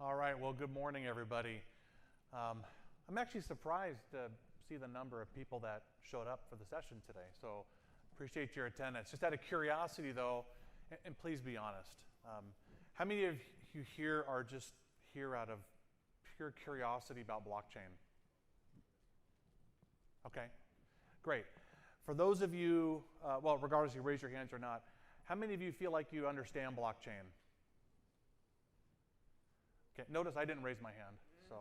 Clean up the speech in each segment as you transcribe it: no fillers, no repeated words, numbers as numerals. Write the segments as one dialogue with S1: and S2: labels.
S1: All right, well, good morning, everybody. I'm actually surprised to see the number of people that showed up for the session today, so appreciate your attendance. Just out of curiosity, though, and please be honest, how many of you here are just here out of pure curiosity about blockchain? Okay, great. For those of you, well, regardless if you raise your hands or not, how many of you feel like you understand blockchain? Okay, notice I didn't raise my hand, so.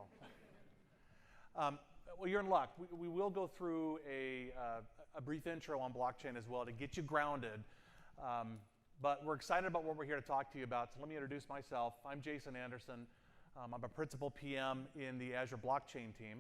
S1: Well, you're in luck. We will go through a brief intro on blockchain as well to get you grounded. But we're excited about what we're here to talk to you about. So let me introduce myself. I'm Jason Anderson. I'm a principal PM in the Azure Blockchain team.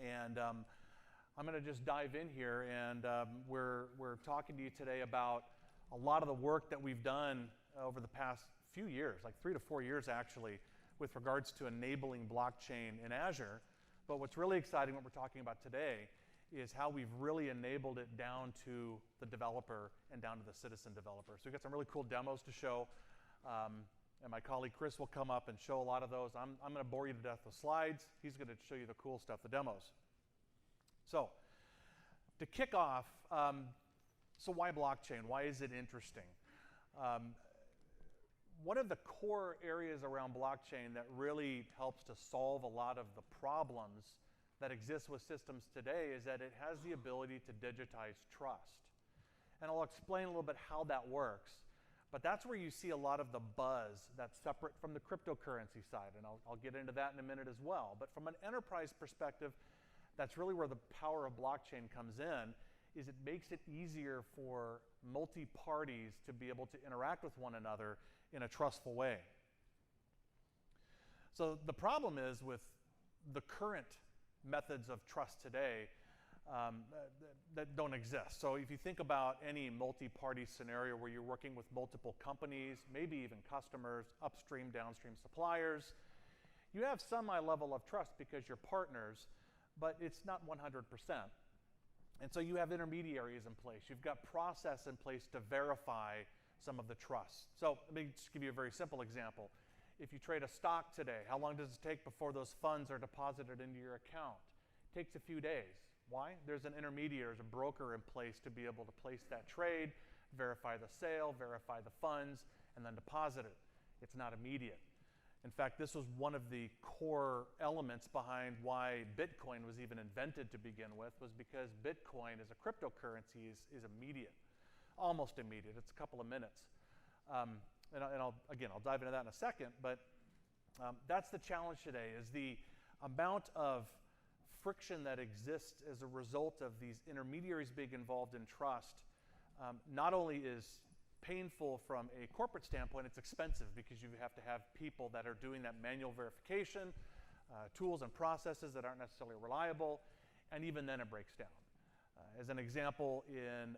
S1: And I'm going to just dive in here. And we're talking to you today about a lot of the work that we've done over the past few years, like 3 to 4 years actually, with regards to enabling blockchain in Azure. But what's really exciting, what we're talking about today, is how we've really enabled it down to the developer and down to the citizen developer. So we've got some really cool demos to show. And my colleague Chris will come up and show a lot of those. I'm going to bore you to death with slides. He's going to show you the cool stuff, the demos. So to kick off, so why blockchain? Why is it interesting? One of the core areas around blockchain that really helps to solve a lot of the problems that exist with systems today is that it has the ability to digitize trust. And I'll explain a little bit how that works. But that's where you see a lot of the buzz that's separate from the cryptocurrency side. And I'll get into that in a minute as well. But from an enterprise perspective, that's really where the power of blockchain comes in, is it makes it easier for multi-parties to be able to interact with one another in a trustful way. So the problem is with the current methods of trust today that don't exist. So if you think about any multi-party scenario where you're working with multiple companies, maybe even customers, upstream, downstream suppliers, you have some level of trust because you're partners, but it's not 100%. And so you have intermediaries in place. You've got process in place to verify some of the trust. So let me just give you a very simple example. If you trade a stock today, how long does it take before those funds are deposited into your account? It takes a few days. Why? There's an intermediary, there's a broker in place to be able to place that trade, verify the sale, verify the funds, and then deposit it. It's not immediate. In fact, this was one of the core elements behind why Bitcoin was even invented to begin with, was because Bitcoin as a cryptocurrency is immediate, almost immediate. It's a couple of minutes. And I'll dive into that in a second, but that's the challenge today, is the amount of friction that exists as a result of these intermediaries being involved in trust. Not only is painful from a corporate standpoint, it's expensive because you have to have people that are doing that manual verification, tools and processes that aren't necessarily reliable, and even then it breaks down. As an example, in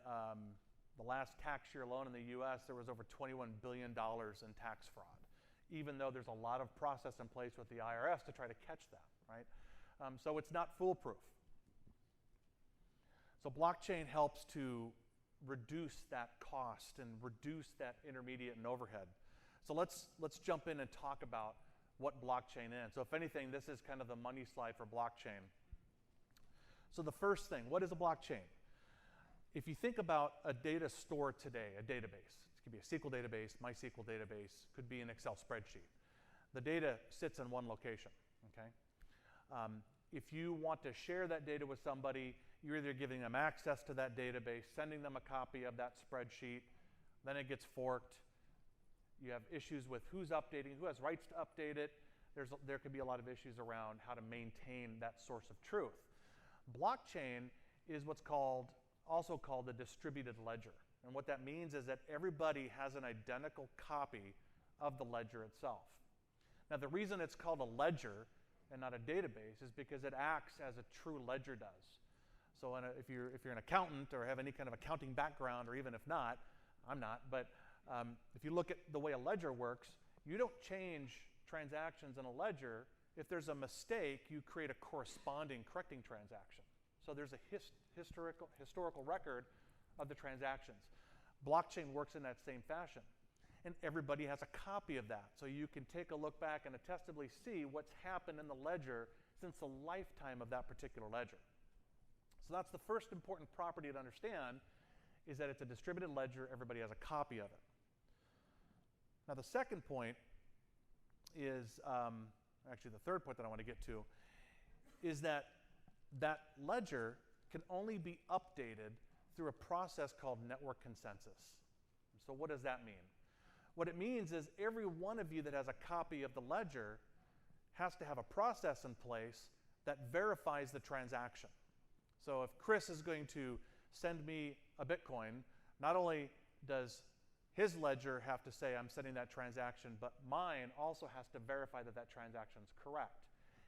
S1: the last tax year alone in the US, there was over $21 billion in tax fraud, even though there's a lot of process in place with the IRS to try to catch that, right? So it's not foolproof. So blockchain helps to reduce that cost and reduce that intermediate and overhead. So let's jump in and talk about what blockchain is. So if anything, this is kind of the money slide for blockchain. So the first thing, what is a blockchain? If you think about a data store today, a database, it could be a SQL database, MySQL database, could be an Excel spreadsheet. The data sits in one location, okay? If you want to share that data with somebody, you're either giving them access to that database, sending them a copy of that spreadsheet, then it gets forked. You have issues with who's updating, who has rights to update it. There could be a lot of issues around how to maintain that source of truth. Blockchain is what's also called a distributed ledger. And what that means is that everybody has an identical copy of the ledger itself. Now, the reason it's called a ledger and not a database is because it acts as a true ledger does. So if you're an accountant or have any kind of accounting background, or even if not, I'm not, but if you look at the way a ledger works, you don't change transactions in a ledger. If there's a mistake, you create a corresponding correcting transaction. So there's a historical record of the transactions. Blockchain works in that same fashion. and everybody has a copy of that. So you can take a look back and attestably see what's happened in the ledger since the lifetime of that particular ledger. So that's the first important property to understand, is that it's a distributed ledger, everybody has a copy of it. Now the second point is, actually the third point that I want to get to, is that that ledger can only be updated through a process called network consensus. So what does that mean? What it means is every one of you that has a copy of the ledger has to have a process in place that verifies the transaction. So if Chris is going to send me a Bitcoin, not only does his ledger have to say I'm sending that transaction, but mine also has to verify that that transaction is correct,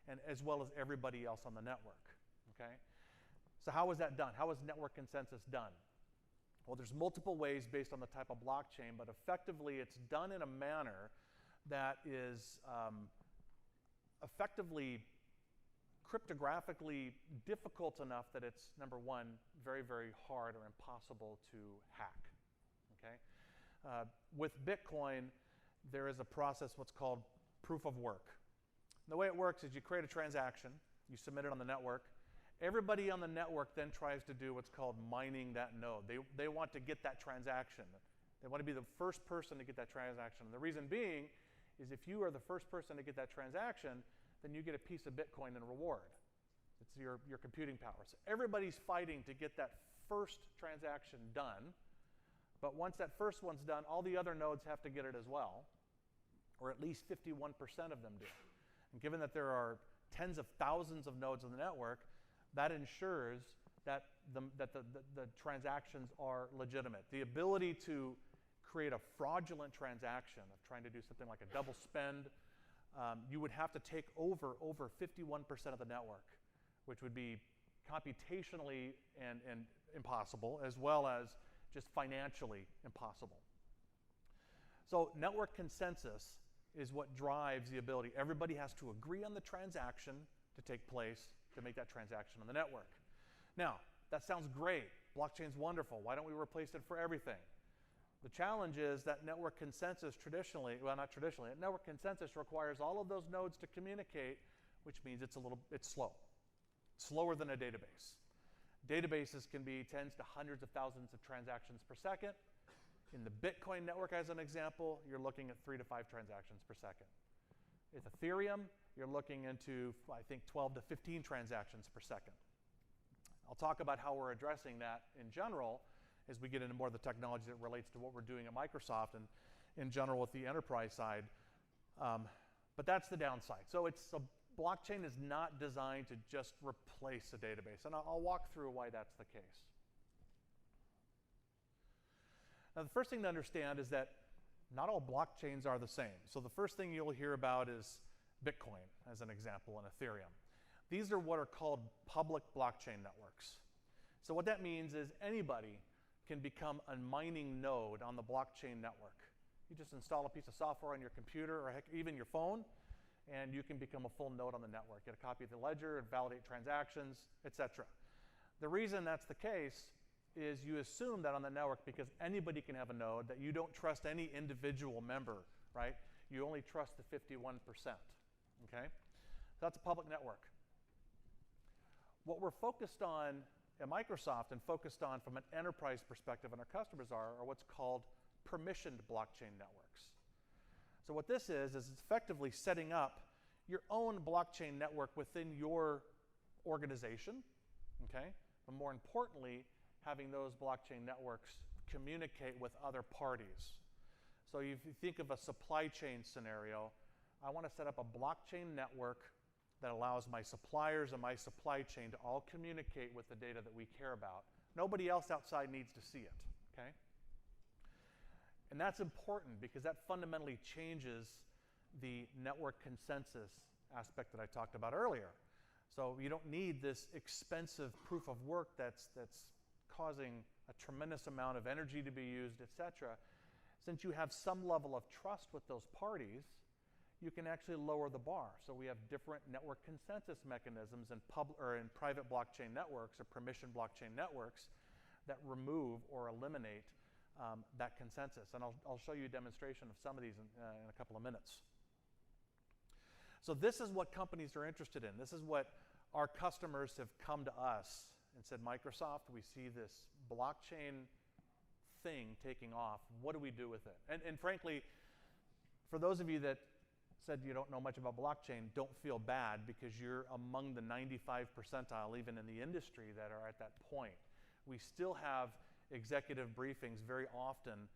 S1: and as well as everybody else on the network, okay? So how is that done? How is network consensus done? Well, there's multiple ways based on the type of blockchain, but effectively it's done in a manner that is effectively cryptographically difficult enough that it's, number one, very, very hard or impossible to hack, okay? With Bitcoin, there is a process, what's called proof of work. And the way it works is you create a transaction, you submit it on the network. Everybody on the network then tries to do what's called mining that node. They want to get that transaction. They want to be the first person to get that transaction. And the reason being is if you are the first person to get that transaction, then you get a piece of Bitcoin in reward. It's your computing power. So everybody's fighting to get that first transaction done. But once that first one's done, all the other nodes have to get it as well, or at least 51% of them do. And given that there are tens of thousands of nodes on the network, that ensures that the transactions are legitimate. The ability to create a fraudulent transaction of trying to do something like a double spend, you would have to take over 51% of the network, which would be computationally and impossible, as well as just financially impossible. So network consensus is what drives the ability. Everybody has to agree on the transaction to take place to make that transaction on the network. Now, that sounds great. Blockchain's wonderful. Why don't we replace it for everything? The challenge is that network consensus traditionally, well, not traditionally, network consensus requires all of those nodes to communicate, which means it's slow. Slower than a database. Databases can be tens to hundreds of thousands of transactions per second. In the Bitcoin network, as an example, you're looking at 3 to 5 transactions per second. With Ethereum, you're looking into, I think, 12 to 15 transactions per second. I'll talk about how we're addressing that in general as we get into more of the technology that relates to what we're doing at Microsoft and in general with the enterprise side. But that's the downside. So blockchain is not designed to just replace a database, and I'll walk through why that's the case. Now, the first thing to understand is that not all blockchains are the same. So the first thing you'll hear about is Bitcoin, as an example, and Ethereum. These are what are called public blockchain networks. So what that means is anybody can become a mining node on the blockchain network. You just install a piece of software on your computer or heck, even your phone, and you can become a full node on the network. Get a copy of the ledger and validate transactions, etc. The reason that's the case is you assume that on the network, because anybody can have a node, that you don't trust any individual member, right? You only trust the 51%, okay? So that's a public network. What we're focused on at Microsoft and focused on from an enterprise perspective and our customers are what's called permissioned blockchain networks. So what this is it's effectively setting up your own blockchain network within your organization, okay? But more importantly, having those blockchain networks communicate with other parties. So if you think of a supply chain scenario, I want to set up a blockchain network that allows my suppliers and my supply chain to all communicate with the data that we care about. Nobody else outside needs to see it, okay? And that's important because that fundamentally changes the network consensus aspect that I talked about earlier. So you don't need this expensive proof of work that's causing a tremendous amount of energy to be used, etc. Since you have some level of trust with those parties, you can actually lower the bar. So we have different network consensus mechanisms in private blockchain networks or permission blockchain networks that remove or eliminate that consensus. And I'll show you a demonstration of some of these in a couple of minutes. So this is what companies are interested in. This is what our customers have come to us and said, Microsoft, we see this blockchain thing taking off. What do we do with it? And frankly, for those of you that said you don't know much about blockchain, don't feel bad, because you're among the 95 percentile even in the industry that are at that point. We still have executive briefings very often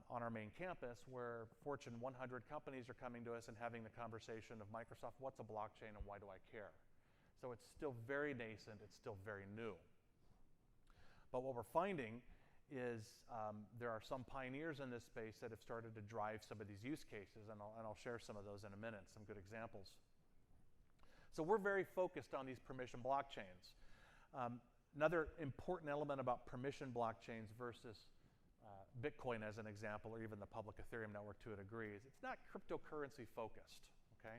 S1: on our main campus where Fortune 100 companies are coming to us and having the conversation of Microsoft, what's a blockchain and why do I care? So it's still very nascent, it's still very new. But what we're finding is there are some pioneers in this space that have started to drive some of these use cases, and I'll share some of those in a minute, some good examples. So we're very focused on these permission blockchains. Another important element about permission blockchains versus Bitcoin as an example, or even the public Ethereum network to a degree, is it's not cryptocurrency focused, okay?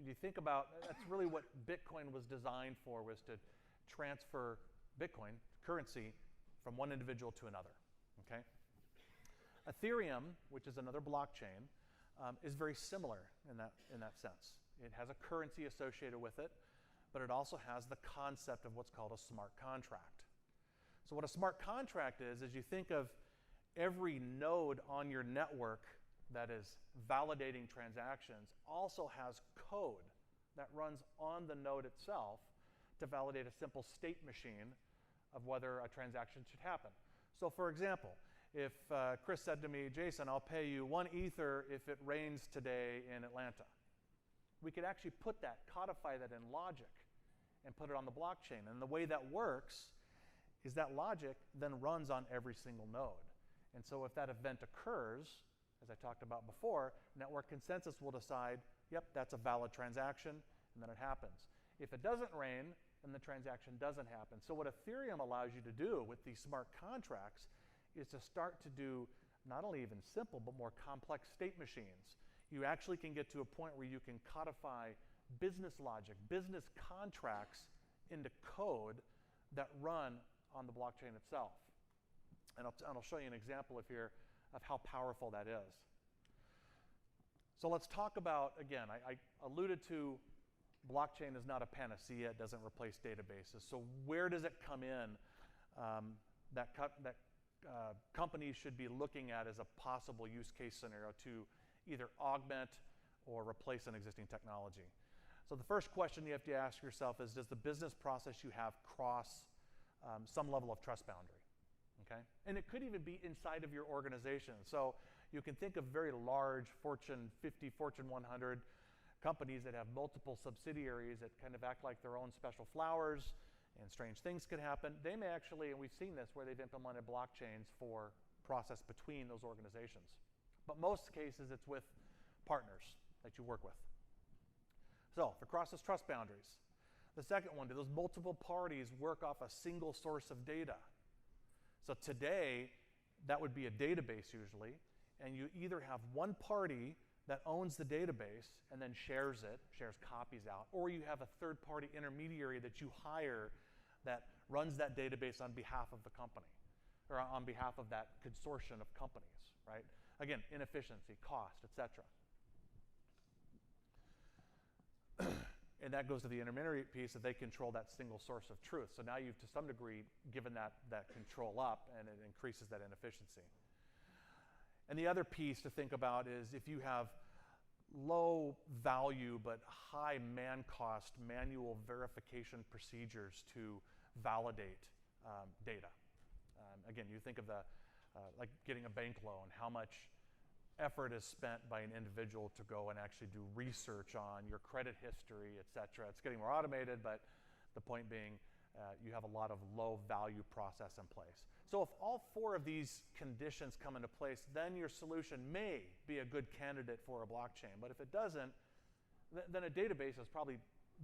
S1: You think about, that's really what Bitcoin was designed for, was to transfer Bitcoin currency from one individual to another, okay? Ethereum, which is another blockchain, is very similar in that sense. It has a currency associated with it, but it also has the concept of what's called a smart contract. So what a smart contract is you think of every node on your network that is validating transactions also has code that runs on the node itself to validate a simple state machine of whether a transaction should happen. So for example, if Chris said to me, Jason, I'll pay you 1 Ether if it rains today in Atlanta, we could actually put that, codify that in logic and put it on the blockchain. And the way that works is that logic then runs on every single node. And so if that event occurs, as I talked about before, network consensus will decide, yep, that's a valid transaction, and then it happens. If it doesn't rain, then the transaction doesn't happen. So what Ethereum allows you to do with these smart contracts is to start to do not only even simple, but more complex state machines. You actually can get to a point where you can codify business logic, business contracts into code that run on the blockchain itself. And I'll show you an example of how powerful that is. So let's talk about, again, I alluded to blockchain is not a panacea, it doesn't replace databases. So where does it come in that companies should be looking at as a possible use case scenario to either augment or replace an existing technology? So the first question you have to ask yourself is, does the business process you have cross some level of trust boundary? Okay? And it could even be inside of your organization. So you can think of very large Fortune 50, Fortune 100 companies that have multiple subsidiaries that kind of act like their own special flowers, and strange things could happen. They may actually, and we've seen this where they've implemented blockchains for process between those organizations. But most cases it's with partners that you work with. So if it crosses trust boundaries. The second one, do those multiple parties work off a single source of data? So today, that would be a database usually, and you either have one party that owns the database and then shares copies out, or you have a third-party intermediary that you hire that runs that database on behalf of the company, or on behalf of that consortium of companies, right? Again, inefficiency, cost, etc. And that goes to the intermediary piece, that they control that single source of truth. So now you've, to some degree, given that control up, and it increases that inefficiency. And the other piece to think about is if you have low value but high man cost manual verification procedures to validate data. Again, you think of like getting a bank loan, how much effort is spent by an individual to go and actually do research on your credit history, et cetera. It's getting more automated, but the point being you have a lot of low value process in place. So if all 4 of these conditions come into place, then your solution may be a good candidate for a blockchain. But if it doesn't, then a database is probably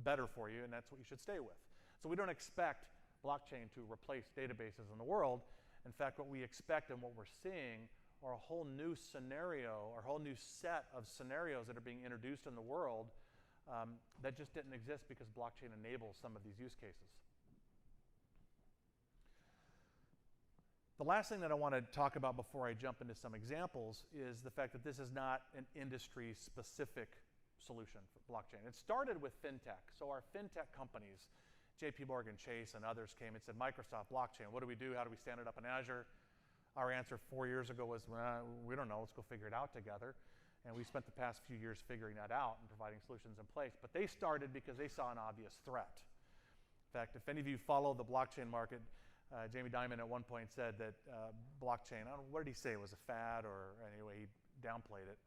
S1: better for you, and that's what you should stay with. So we don't expect blockchain to replace databases in the world. In fact, what we expect and what we're seeing are a whole new scenario, or a whole new set of scenarios that are being introduced in the world that just didn't exist because blockchain enables some of these use cases. The last thing that I want to talk about before I jump into some examples is the fact that this is not an industry-specific solution for blockchain. It started with fintech. So our fintech companies, JP Morgan Chase and others came and said, Microsoft Blockchain, what do we do? How do we stand it up in Azure? Our answer 4 years ago was, well, we don't know, let's go figure it out together. And we spent the past few years figuring that out and providing solutions in place. But they started because they saw an obvious threat. In fact, if any of you follow the blockchain market, Jamie Dimon at one point said that blockchain, I don't know, what did he say, it was a fad, or anyway, he downplayed it.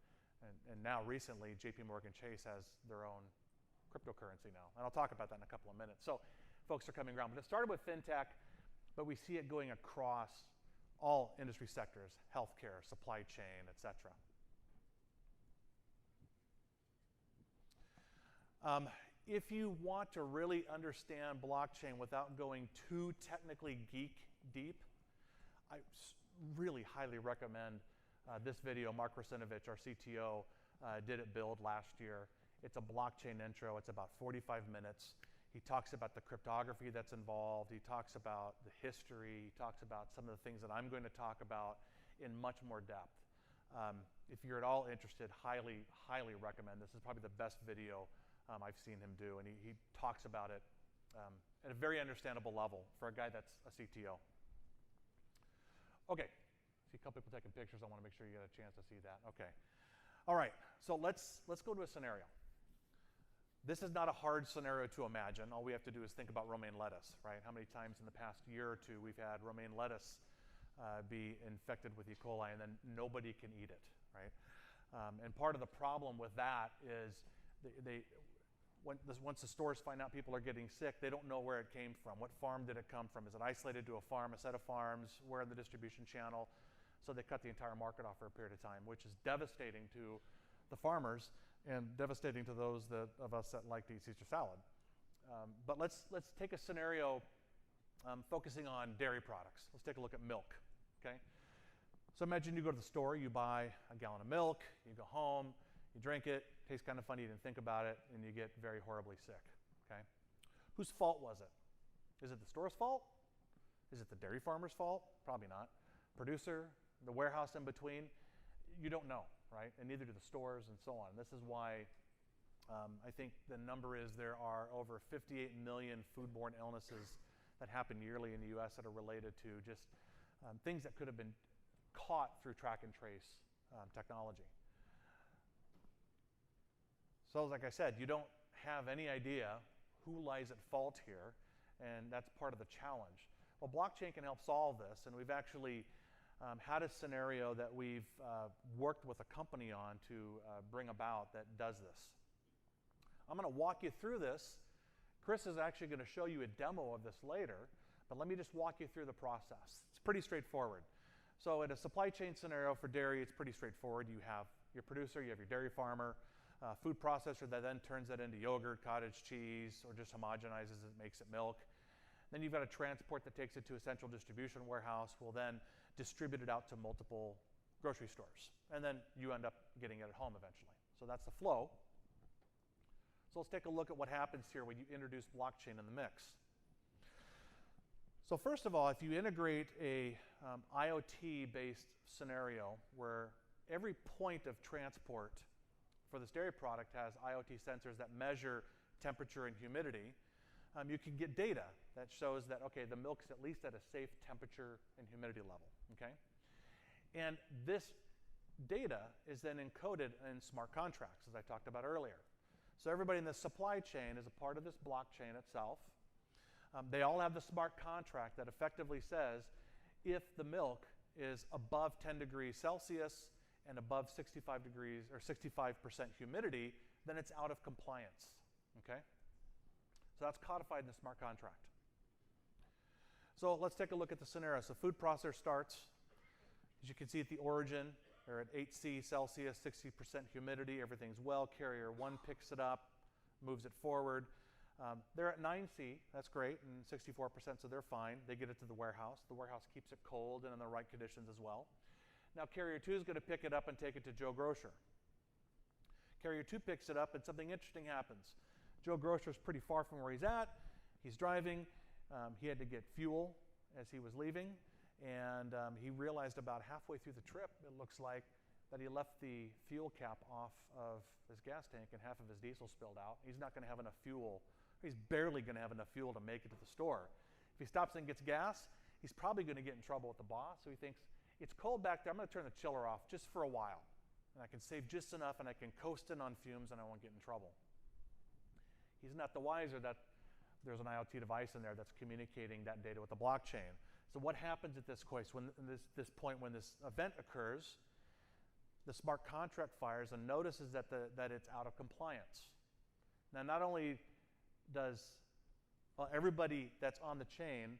S1: And now recently, JP Morgan Chase has their own cryptocurrency now. And I'll talk about that in a couple of minutes. So folks are coming around. But it started with fintech, but we see it going across all industry sectors, healthcare, supply chain, et cetera. If you want to really understand blockchain without going too technically geek deep, I really highly recommend this video. Mark Rasinovich, our CTO, did at Build last year. It's a blockchain intro. It's about 45 minutes. He talks about the cryptography that's involved. He talks about the history. He talks about some of the things that I'm going to talk about in much more depth. If you're at all interested, highly, highly recommend. This is probably the best video I've seen him do, and he talks about it at a very understandable level for a guy that's a CTO. Okay, see a couple people taking pictures. I want to make sure you get a chance to see that. Okay, all right. So let's go to a scenario. This is not a hard scenario to imagine. All we have to do is think about romaine lettuce, right? How many times in the past year or two we've had romaine lettuce be infected with E. coli, and then nobody can eat it, right? And part of the problem with that is once the stores find out people are getting sick, they don't know where it came from. What farm did it come from? Is it isolated to a farm, a set of farms? Where in the distribution channel? So they cut the entire market off for a period of time, which is devastating to the farmers and devastating to those of us that like to eat Caesar salad. But let's take a scenario focusing on dairy products. Let's take a look at milk, okay? So imagine you go to the store, you buy a gallon of milk, you go home, you drink it, tastes kind of funny, you didn't think about it, and you get very horribly sick, okay? Whose fault was it? Is it the store's fault? Is it the dairy farmer's fault? Probably not. Producer, the warehouse in between? You don't know, right? And neither do the stores and so on. This is why I think the number is there are over 58 million foodborne illnesses that happen yearly in the US that are related to just things that could have been caught through track and trace technology. So like I said, you don't have any idea who lies at fault here, and that's part of the challenge. Well, blockchain can help solve this, and we've actually had a scenario that we've worked with a company on to bring about that does this. I'm going to walk you through this. Chris is actually going to show you a demo of this later, but let me just walk you through the process. It's pretty straightforward. So in a supply chain scenario for dairy, it's pretty straightforward. You have your producer, you have your dairy farmer, food processor that then turns that into yogurt, cottage cheese, or just homogenizes it, makes it milk. Then you've got a transport that takes it to a central distribution warehouse, will then distribute it out to multiple grocery stores. And then you end up getting it at home eventually. So that's the flow. So let's take a look at what happens here when you introduce blockchain in the mix. So first of all, if you integrate a IoT-based scenario where every point of transport for this dairy product has IoT sensors that measure temperature and humidity, you can get data that shows that, okay, the milk's at least at a safe temperature and humidity level, okay? And this data is then encoded in smart contracts, as I talked about earlier. So everybody in the supply chain is a part of this blockchain itself. They all have the smart contract that effectively says if the milk is above 10 degrees Celsius and above 65 degrees or 65% humidity, then it's out of compliance, okay? So that's codified in the smart contract. So let's take a look at the scenario. So food processor starts, as you can see at the origin, they're at 8C Celsius, 60% humidity, everything's well. Carrier 1 picks it up, moves it forward. They're at 9C, that's great, and 64%, so they're fine. They get it to the warehouse. The warehouse keeps it cold and in the right conditions as well. Now Carrier 2 is going to pick it up and take it to Joe Grocer. Carrier 2 picks it up and something interesting happens. Joe Grocer's pretty far from where he's at. He's driving. He had to get fuel as he was leaving. And he realized about halfway through the trip, it looks like, that he left the fuel cap off of his gas tank and half of his diesel spilled out. He's not going to have enough fuel. He's barely going to have enough fuel to make it to the store. If he stops and gets gas, he's probably going to get in trouble with the boss. So he thinks, it's cold back there. I'm going to turn the chiller off just for a while. And I can save just enough and I can coast in on fumes and I won't get in trouble. He's not the wiser that there's an IoT device in there that's communicating that data with the blockchain. So what happens at this point when this event occurs? The smart contract fires and notices that it's out of compliance. Now, not only does everybody that's on the chain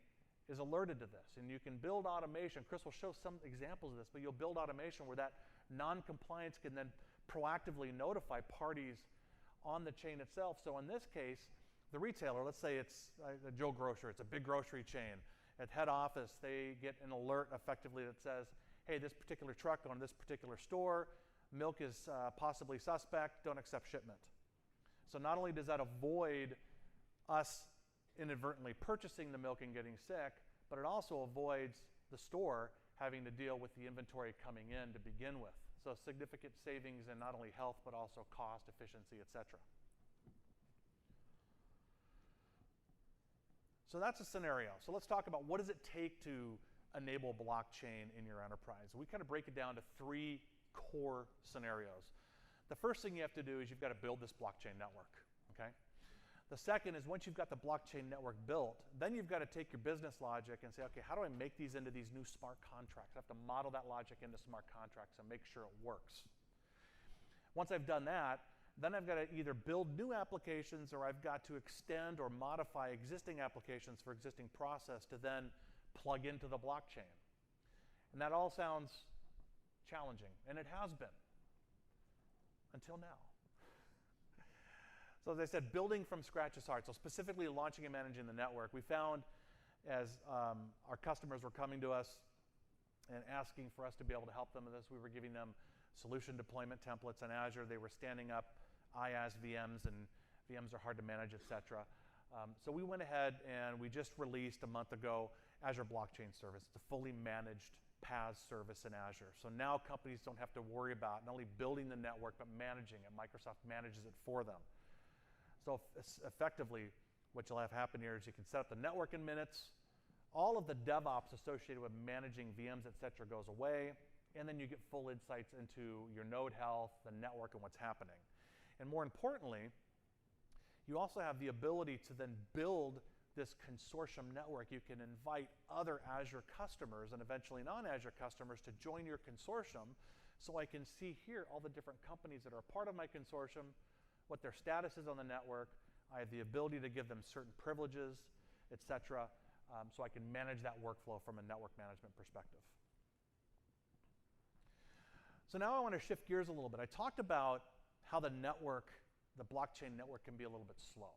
S1: is alerted to this, and you can build automation. Chris will show some examples of this, but you'll build automation where that non-compliance can then proactively notify parties on the chain itself. So in this case, the retailer, let's say it's a Joe Grocer, it's a big grocery chain. At head office, they get an alert effectively that says, hey, this particular truck on this particular store, milk is possibly suspect, don't accept shipment. So not only does that avoid us inadvertently purchasing the milk and getting sick, but it also avoids the store having to deal with the inventory coming in to begin with. So significant savings in not only health, but also cost, efficiency, et cetera. So that's a scenario. So let's talk about what does it take to enable blockchain in your enterprise. We kind of break it down to 3 core scenarios. The first thing you have to do is you've got to build this blockchain network, okay? The second is once you've got the blockchain network built, then you've got to take your business logic and say, okay, how do I make these into these new smart contracts? I have to model that logic into smart contracts and make sure it works. Once I've done that, then I've got to either build new applications or I've got to extend or modify existing applications for existing process to then plug into the blockchain. And that all sounds challenging, and it has been until now. So as I said, building from scratch is hard. So specifically launching and managing the network, we found as our customers were coming to us and asking for us to be able to help them with this, we were giving them solution deployment templates in Azure. They were standing up IaaS VMs, and VMs are hard to manage, et cetera. So we went ahead and we just released a month ago Azure Blockchain Service. It's a fully managed PaaS service in Azure. So now companies don't have to worry about not only building the network, but managing it. Microsoft manages it for them. So effectively, what you'll have happen here is you can set up the network in minutes. All of the DevOps associated with managing VMs, et cetera, goes away. And then you get full insights into your node health, the network, and what's happening. And more importantly, you also have the ability to then build this consortium network. You can invite other Azure customers and eventually non-Azure customers to join your consortium, so I can see here all the different companies that are a part of my consortium, what their status is on the network. I have the ability to give them certain privileges, et cetera, so I can manage that workflow from a network management perspective. So now I want to shift gears a little bit. I talked about how the network, the blockchain network, can be a little bit slow.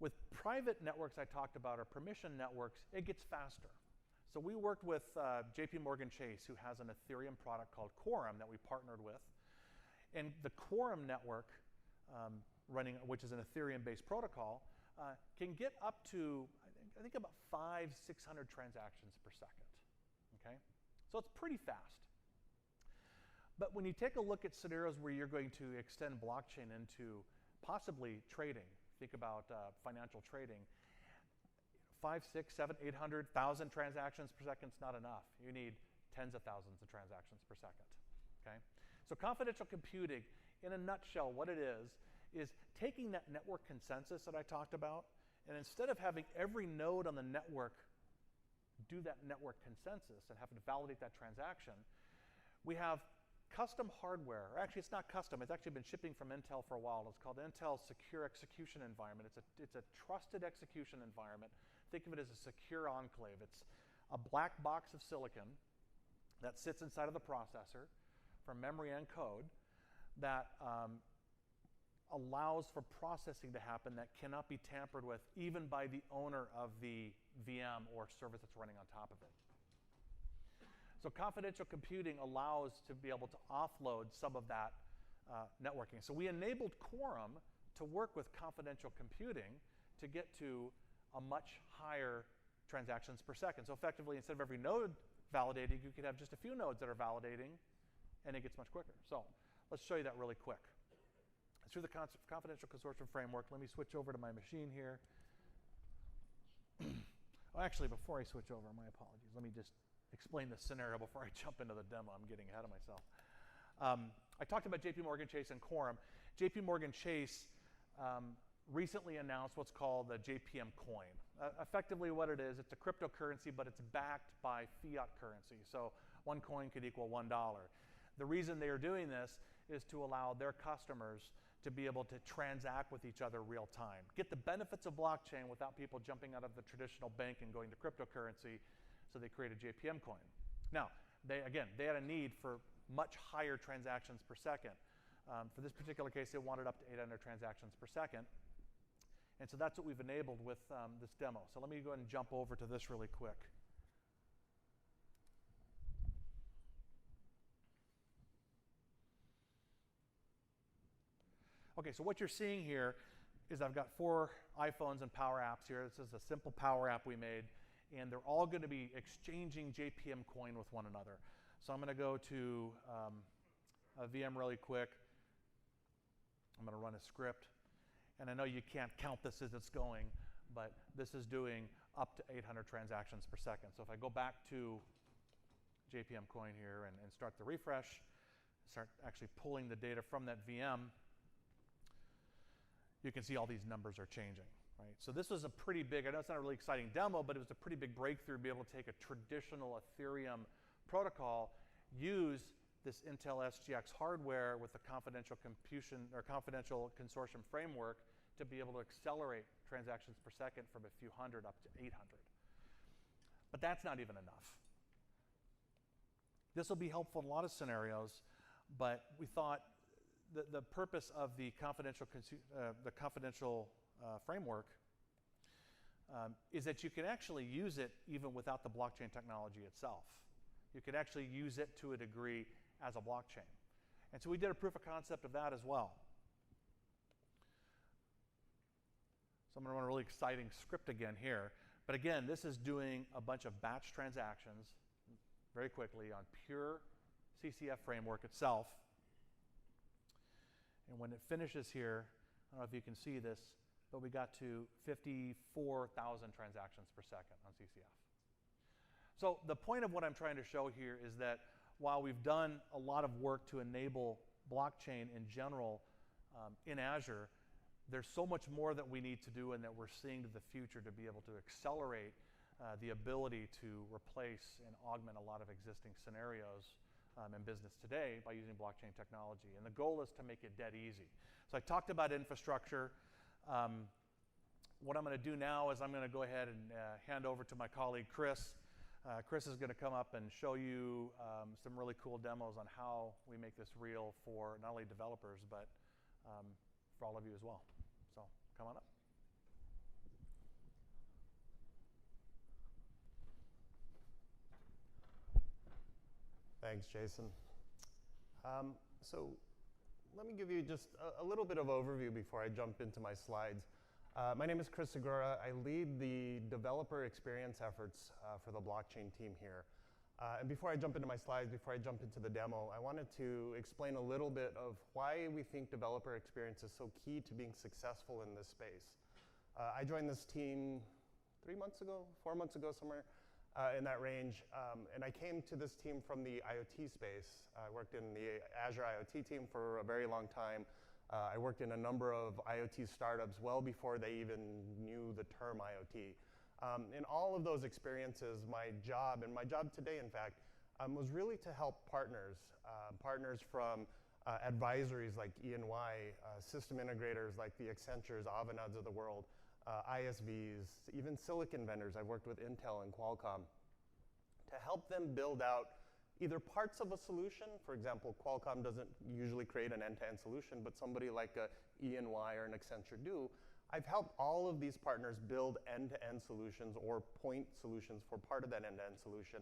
S1: With private networks I talked about, or permission networks, it gets faster. So we worked with JP Morgan Chase, who has an Ethereum product called Quorum that we partnered with. And the Quorum network, running, which is an Ethereum-based protocol, can get up to, I think about 500-600 transactions per second, okay? So it's pretty fast. But when you take a look at scenarios where you're going to extend blockchain into possibly trading, think about financial trading, 5, 6, 7, 800, 1,000 transactions per second is not enough. You need tens of thousands of transactions per second, okay? So confidential computing, in a nutshell, what it is taking that network consensus that I talked about, and instead of having every node on the network do that network consensus and having to validate that transaction, we have custom hardware, or actually it's not custom, it's actually been shipping from Intel for a while. It's called Intel Secure Execution Environment. It's a trusted execution environment. Think of it as a secure enclave. It's a black box of silicon that sits inside of the processor for memory and code that allows for processing to happen that cannot be tampered with even by the owner of the VM or service that's running on top of it. So confidential computing allows to be able to offload some of that networking. So we enabled Quorum to work with confidential computing to get to a much higher transactions per second. So effectively, instead of every node validating, you could have just a few nodes that are validating, and it gets much quicker. So let's show you that really quick. Through the confidential consortium framework, let me switch over to my machine here. Oh, actually, before I switch over, my apologies. Let me just explain the scenario before I jump into the demo. I'm getting ahead of myself. I talked about JP Morgan Chase and Quorum. JP Morgan Chase recently announced what's called the JPM coin. Effectively what it is, it's a cryptocurrency, but it's backed by fiat currency. So one coin could equal $1. The reason they are doing this is to allow their customers to be able to transact with each other real time. Get the benefits of blockchain without people jumping out of the traditional bank and going to cryptocurrency, so they created JPM coin. Now, they had a need for much higher transactions per second. For this particular case, they wanted up to 800 transactions per second. And so that's what we've enabled with this demo. So let me go ahead and jump over to this really quick. Okay, so what you're seeing here is I've got 4 iPhones and PowerApps here. This is a simple Power App we made, and they're all going to be exchanging JPM coin with one another. So I'm going to go to a VM really quick. I'm going to run a script. And I know you can't count this as it's going, but this is doing up to 800 transactions per second. So if I go back to JPM coin here and start the refresh, start actually pulling the data from that VM, you can see all these numbers are changing, right? So this was a pretty big, I know it's not a really exciting demo, but it was a pretty big breakthrough to be able to take a traditional Ethereum protocol, use this Intel SGX hardware with the confidential consortium framework to be able to accelerate transactions per second from a few hundred up to 800. But that's not even enough. This will be helpful in a lot of scenarios, but we thought the purpose of the confidential framework is that you can actually use it even without the blockchain technology itself. You can actually use it to a degree as a blockchain. And so we did a proof of concept of that as well. So I'm going to run a really exciting script again here. But again, this is doing a bunch of batch transactions very quickly on pure CCF framework itself. And when it finishes here, I don't know if you can see this, but we got to 54,000 transactions per second on CCF. So the point of what I'm trying to show here is that while we've done a lot of work to enable blockchain in general in Azure, there's so much more that we need to do and that we're seeing to the future to be able to accelerate the ability to replace and augment a lot of existing scenarios in business today by using blockchain technology. And the goal is to make it dead easy. So I talked about infrastructure. What I'm going to do now is I'm going to go ahead and hand over to my colleague Chris. Chris is going to come up and show you some really cool demos on how we make this real for not only developers, but for all of you as well. So come on up.
S2: Thanks, Jason. So let me give you just a little bit of overview before I jump into my slides. My name is Chris Segura. I lead the developer experience efforts for the blockchain team here. And before I jump into my slides, before I jump into the demo, I wanted to explain a little bit of why we think developer experience is so key to being successful in this space. I joined this team 3 months ago, 4 months ago, somewhere in that range. And I came to this team from the IoT space. I worked in the Azure IoT team for a very long time. I worked in a number of IoT startups well before they even knew the term IoT. In all of those experiences, my job today, in fact, was really to help partners from advisories like E&Y, system integrators like the Accentures, Avanads of the world, ISVs, even silicon vendors. I've worked with Intel and Qualcomm to help them build out either parts of a solution. For example, Qualcomm doesn't usually create an end-to-end solution, but somebody like a E&Y or an Accenture do. I've helped all of these partners build end-to-end solutions or point solutions for part of that end-to-end solution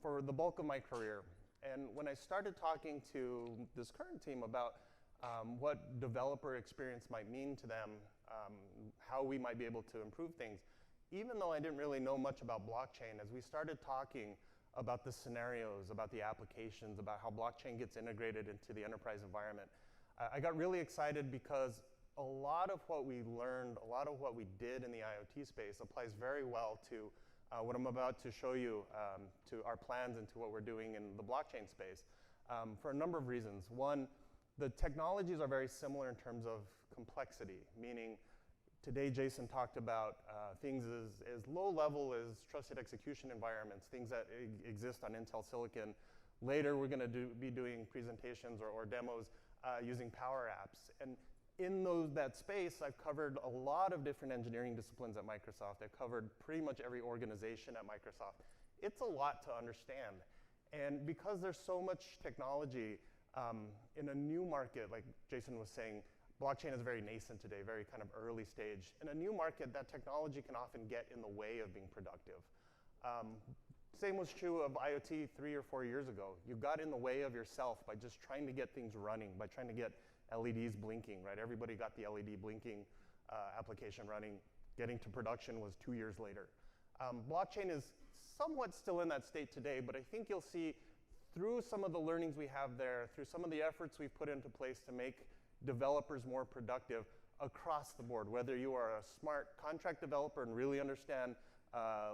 S2: for the bulk of my career. And when I started talking to this current team about what developer experience might mean to them, how we might be able to improve things, even though I didn't really know much about blockchain, as we started talking about the scenarios, about the applications, about how blockchain gets integrated into the enterprise environment, I got really excited because a lot of what we learned, a lot of what we did in the IoT space applies very well to what I'm about to show you, to our plans and to what we're doing in the blockchain space, for a number of reasons. One, the technologies are very similar in terms of complexity, meaning today Jason talked about things as low level as trusted execution environments, things that exist on Intel Silicon. Later we're going to be doing presentations or demos using PowerApps. And in that space, I've covered a lot of different engineering disciplines at Microsoft. I've covered pretty much every organization at Microsoft. It's a lot to understand. And because there's so much technology in a new market, like Jason was saying, blockchain is very nascent today, very kind of early stage. In a new market, that technology can often get in the way of being productive. Same was true of IoT 3 or 4 years ago. You got in the way of yourself by just trying to get things running, by trying to get LEDs blinking, right? Everybody got the LED blinking application running. Getting to production was 2 years later. Blockchain is somewhat still in that state today, but I think you'll see through some of the learnings we have there, through some of the efforts we've put into place to make developers more productive across the board, whether you are a smart contract developer and really understand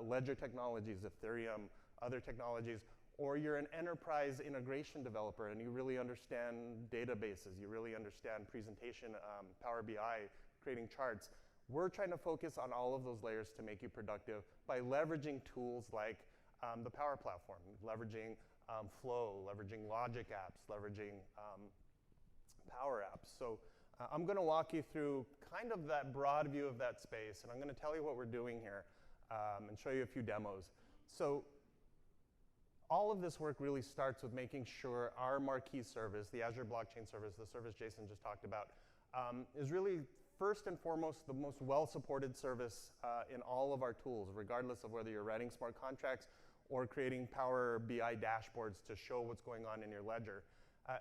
S2: ledger technologies, Ethereum, other technologies, or you're an enterprise integration developer and you really understand databases, you really understand presentation, Power BI, creating charts. We're trying to focus on all of those layers to make you productive by leveraging tools like the Power Platform, leveraging Flow, leveraging Logic Apps, leveraging PowerApps. So I'm going to walk you through kind of that broad view of that space, and I'm going to tell you what we're doing here and show you a few demos. So all of this work really starts with making sure our marquee service, the Azure Blockchain Service, the service Jason just talked about, is really first and foremost the most well-supported service in all of our tools, regardless of whether you're writing smart contracts or creating Power BI dashboards to show what's going on in your ledger.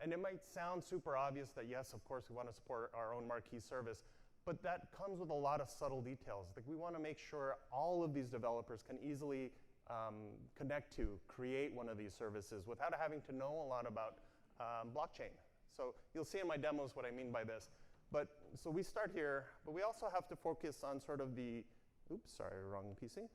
S2: And it might sound super obvious that yes, of course, we want to support our own marquee service, but that comes with a lot of subtle details. Like we want to make sure all of these developers can easily connect to, create one of these services without having to know a lot about blockchain. So you'll see in my demos what I mean by this. But so we start here, but we also have to focus on sort of the, oops, sorry, wrong PC.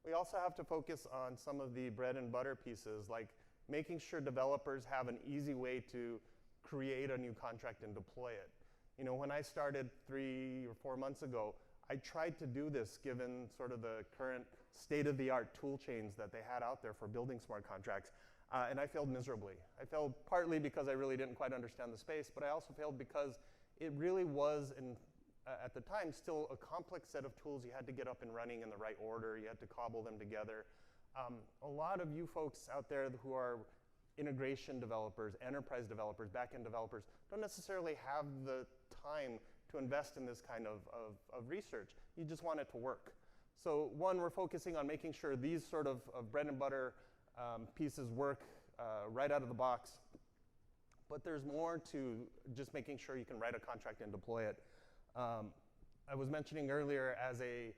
S2: We also have to focus on some of the bread and butter pieces, like making sure developers have an easy way to create a new contract and deploy it. You know, when I started 3 or 4 months ago, I tried to do this given sort of the current state-of-the-art tool chains that they had out there for building smart contracts, and I failed miserably. I failed partly because I really didn't quite understand the space, but I also failed because it really was, at the time, still a complex set of tools you had to get up and running in the right order. You had to cobble them together. A lot of you folks out there who are integration developers, enterprise developers, back-end developers, don't necessarily have the time to invest in this kind of research. You just want it to work. So one, we're focusing on making sure these sort of bread and butter pieces work right out of the box. But there's more to just making sure you can write a contract and deploy it. I was mentioning earlier as a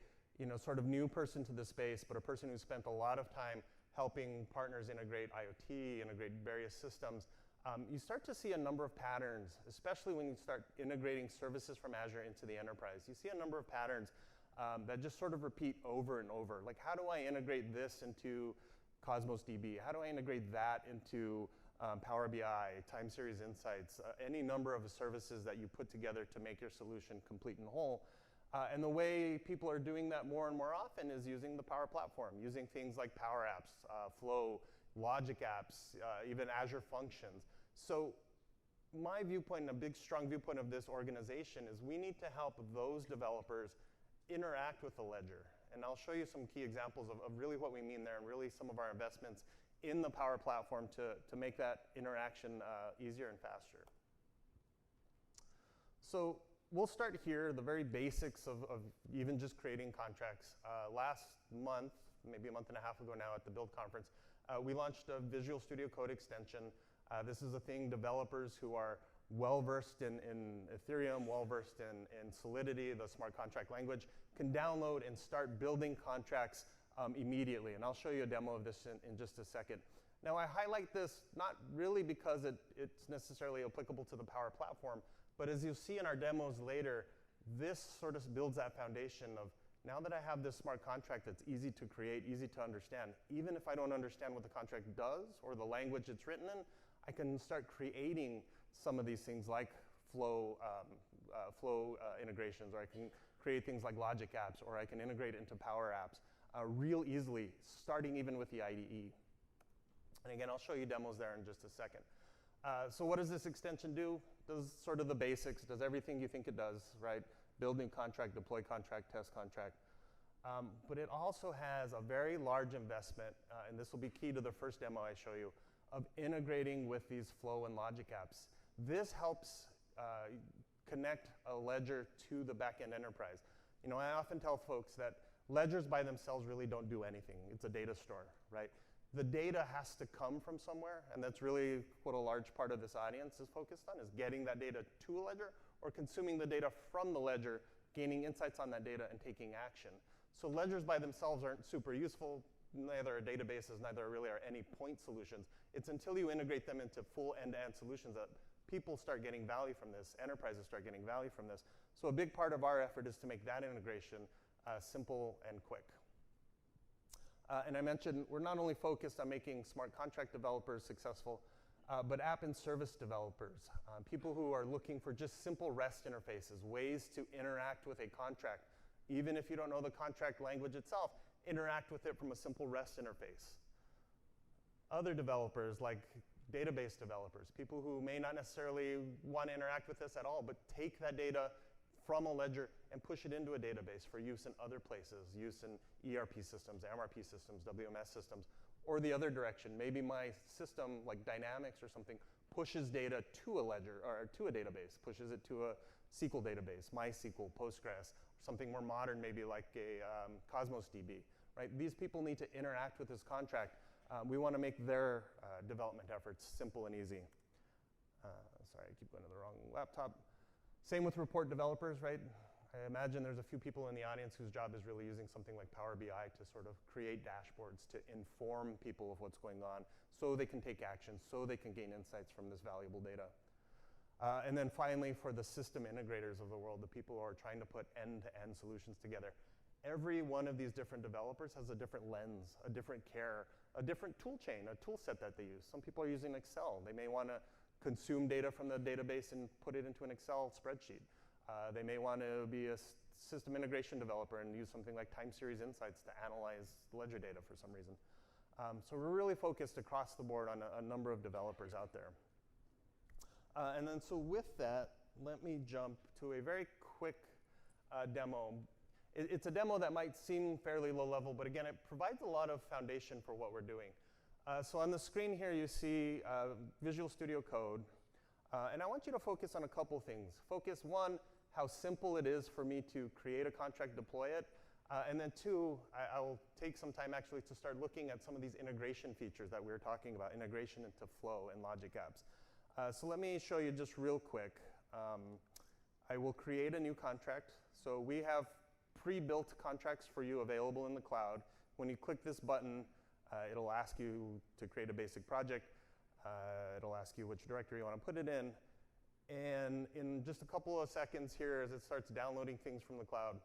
S2: sort of new person to the space, but a person who spent a lot of time helping partners integrate IoT, integrate various systems, you start to see a number of patterns, especially when you start integrating services from Azure into the enterprise. You see a number of patterns that just sort of repeat over and over. Like, how do I integrate this into Cosmos DB? How do I integrate that into Power BI, time series insights, any number of services that you put together to make your solution complete and whole? And the way people are doing that more and more often is using the Power Platform, using things like PowerApps, Flow, Logic Apps, even Azure Functions. So my viewpoint, and a big, strong viewpoint of this organization, is we need to help those developers interact with the ledger. And I'll show you some key examples of really what we mean there and really some of our investments in the Power Platform to make that interaction easier and faster. So we'll start here, the very basics of even just creating contracts. Last month, maybe a month and a half ago now at the Build conference, we launched a Visual Studio Code extension. This is a thing developers who are well-versed in Ethereum, well-versed in Solidity, the smart contract language, can download and start building contracts immediately. And I'll show you a demo of this in just a second. Now, I highlight this not really because it's necessarily applicable to the Power Platform, but as you'll see in our demos later, this sort of builds that foundation of, now that I have this smart contract that's easy to create, easy to understand, even if I don't understand what the contract does or the language it's written in, I can start creating some of these things like flow integrations, or I can create things like logic apps, or I can integrate into PowerApps real easily, starting even with the IDE. And again, I'll show you demos there in just a second. So what does this extension do? Does sort of the basics, does everything you think it does, right? Building contract, deploy contract, test contract. But it also has a very large investment, and this will be key to the first demo I show you, of integrating with these flow and logic apps. This helps connect a ledger to the backend enterprise. You know, I often tell folks that ledgers by themselves really don't do anything. It's a data store, right? The data has to come from somewhere, and that's really what a large part of this audience is focused on, is getting that data to a ledger or consuming the data from the ledger, gaining insights on that data, and taking action. So ledgers by themselves aren't super useful. Neither are databases, neither really are any point solutions. It's until you integrate them into full end-to-end solutions that people start getting value from this, enterprises start getting value from this. So a big part of our effort is to make that integration simple and quick. And I mentioned we're not only focused on making smart contract developers successful, but app and service developers, people who are looking for just simple REST interfaces, ways to interact with a contract. Even if you don't know the contract language itself, interact with it from a simple REST interface. Other developers, like database developers, people who may not necessarily want to interact with this at all, but take that data from a ledger and push it into a database for use in other places, use in ERP systems, MRP systems, WMS systems, or the other direction. Maybe my system, like Dynamics or something, pushes data to a ledger or to a database, pushes it to a SQL database, MySQL, Postgres, something more modern, maybe like a Cosmos DB, right? These people need to interact with this contract. We want to make their development efforts simple and easy. Sorry, I keep going to the wrong laptop. Same with report developers, right? I imagine there's a few people in the audience whose job is really using something like Power BI to sort of create dashboards to inform people of what's going on so they can take action, so they can gain insights from this valuable data. And then finally, for the system integrators of the world, the people who are trying to put end-to-end solutions together, every one of these different developers has a different lens, a different care, a different tool chain, a tool set that they use. Some people are using Excel. They may want to consume data from the database and put it into an Excel spreadsheet. They may want to be a system integration developer and use something like time series insights to analyze ledger data for some reason. So we're really focused across the board on a number of developers out there. And then so with that, let me jump to a very quick demo. It's a demo that might seem fairly low level, but again, it provides a lot of foundation for what we're doing. So on the screen here, you see Visual Studio Code. And I want you to focus on a couple things. Focus, one, how simple it is for me to create a contract, deploy it. And then two, I will take some time actually to start looking at some of these integration features that we were talking about, integration into Flow and Logic Apps. So let me show you just real quick. I will create a new contract. So we have pre-built contracts for you available in the cloud. When you click this button, it'll ask you to create a basic project. It'll ask you which directory you want to put it in. And in just a couple of seconds here, as it starts downloading things from the cloud,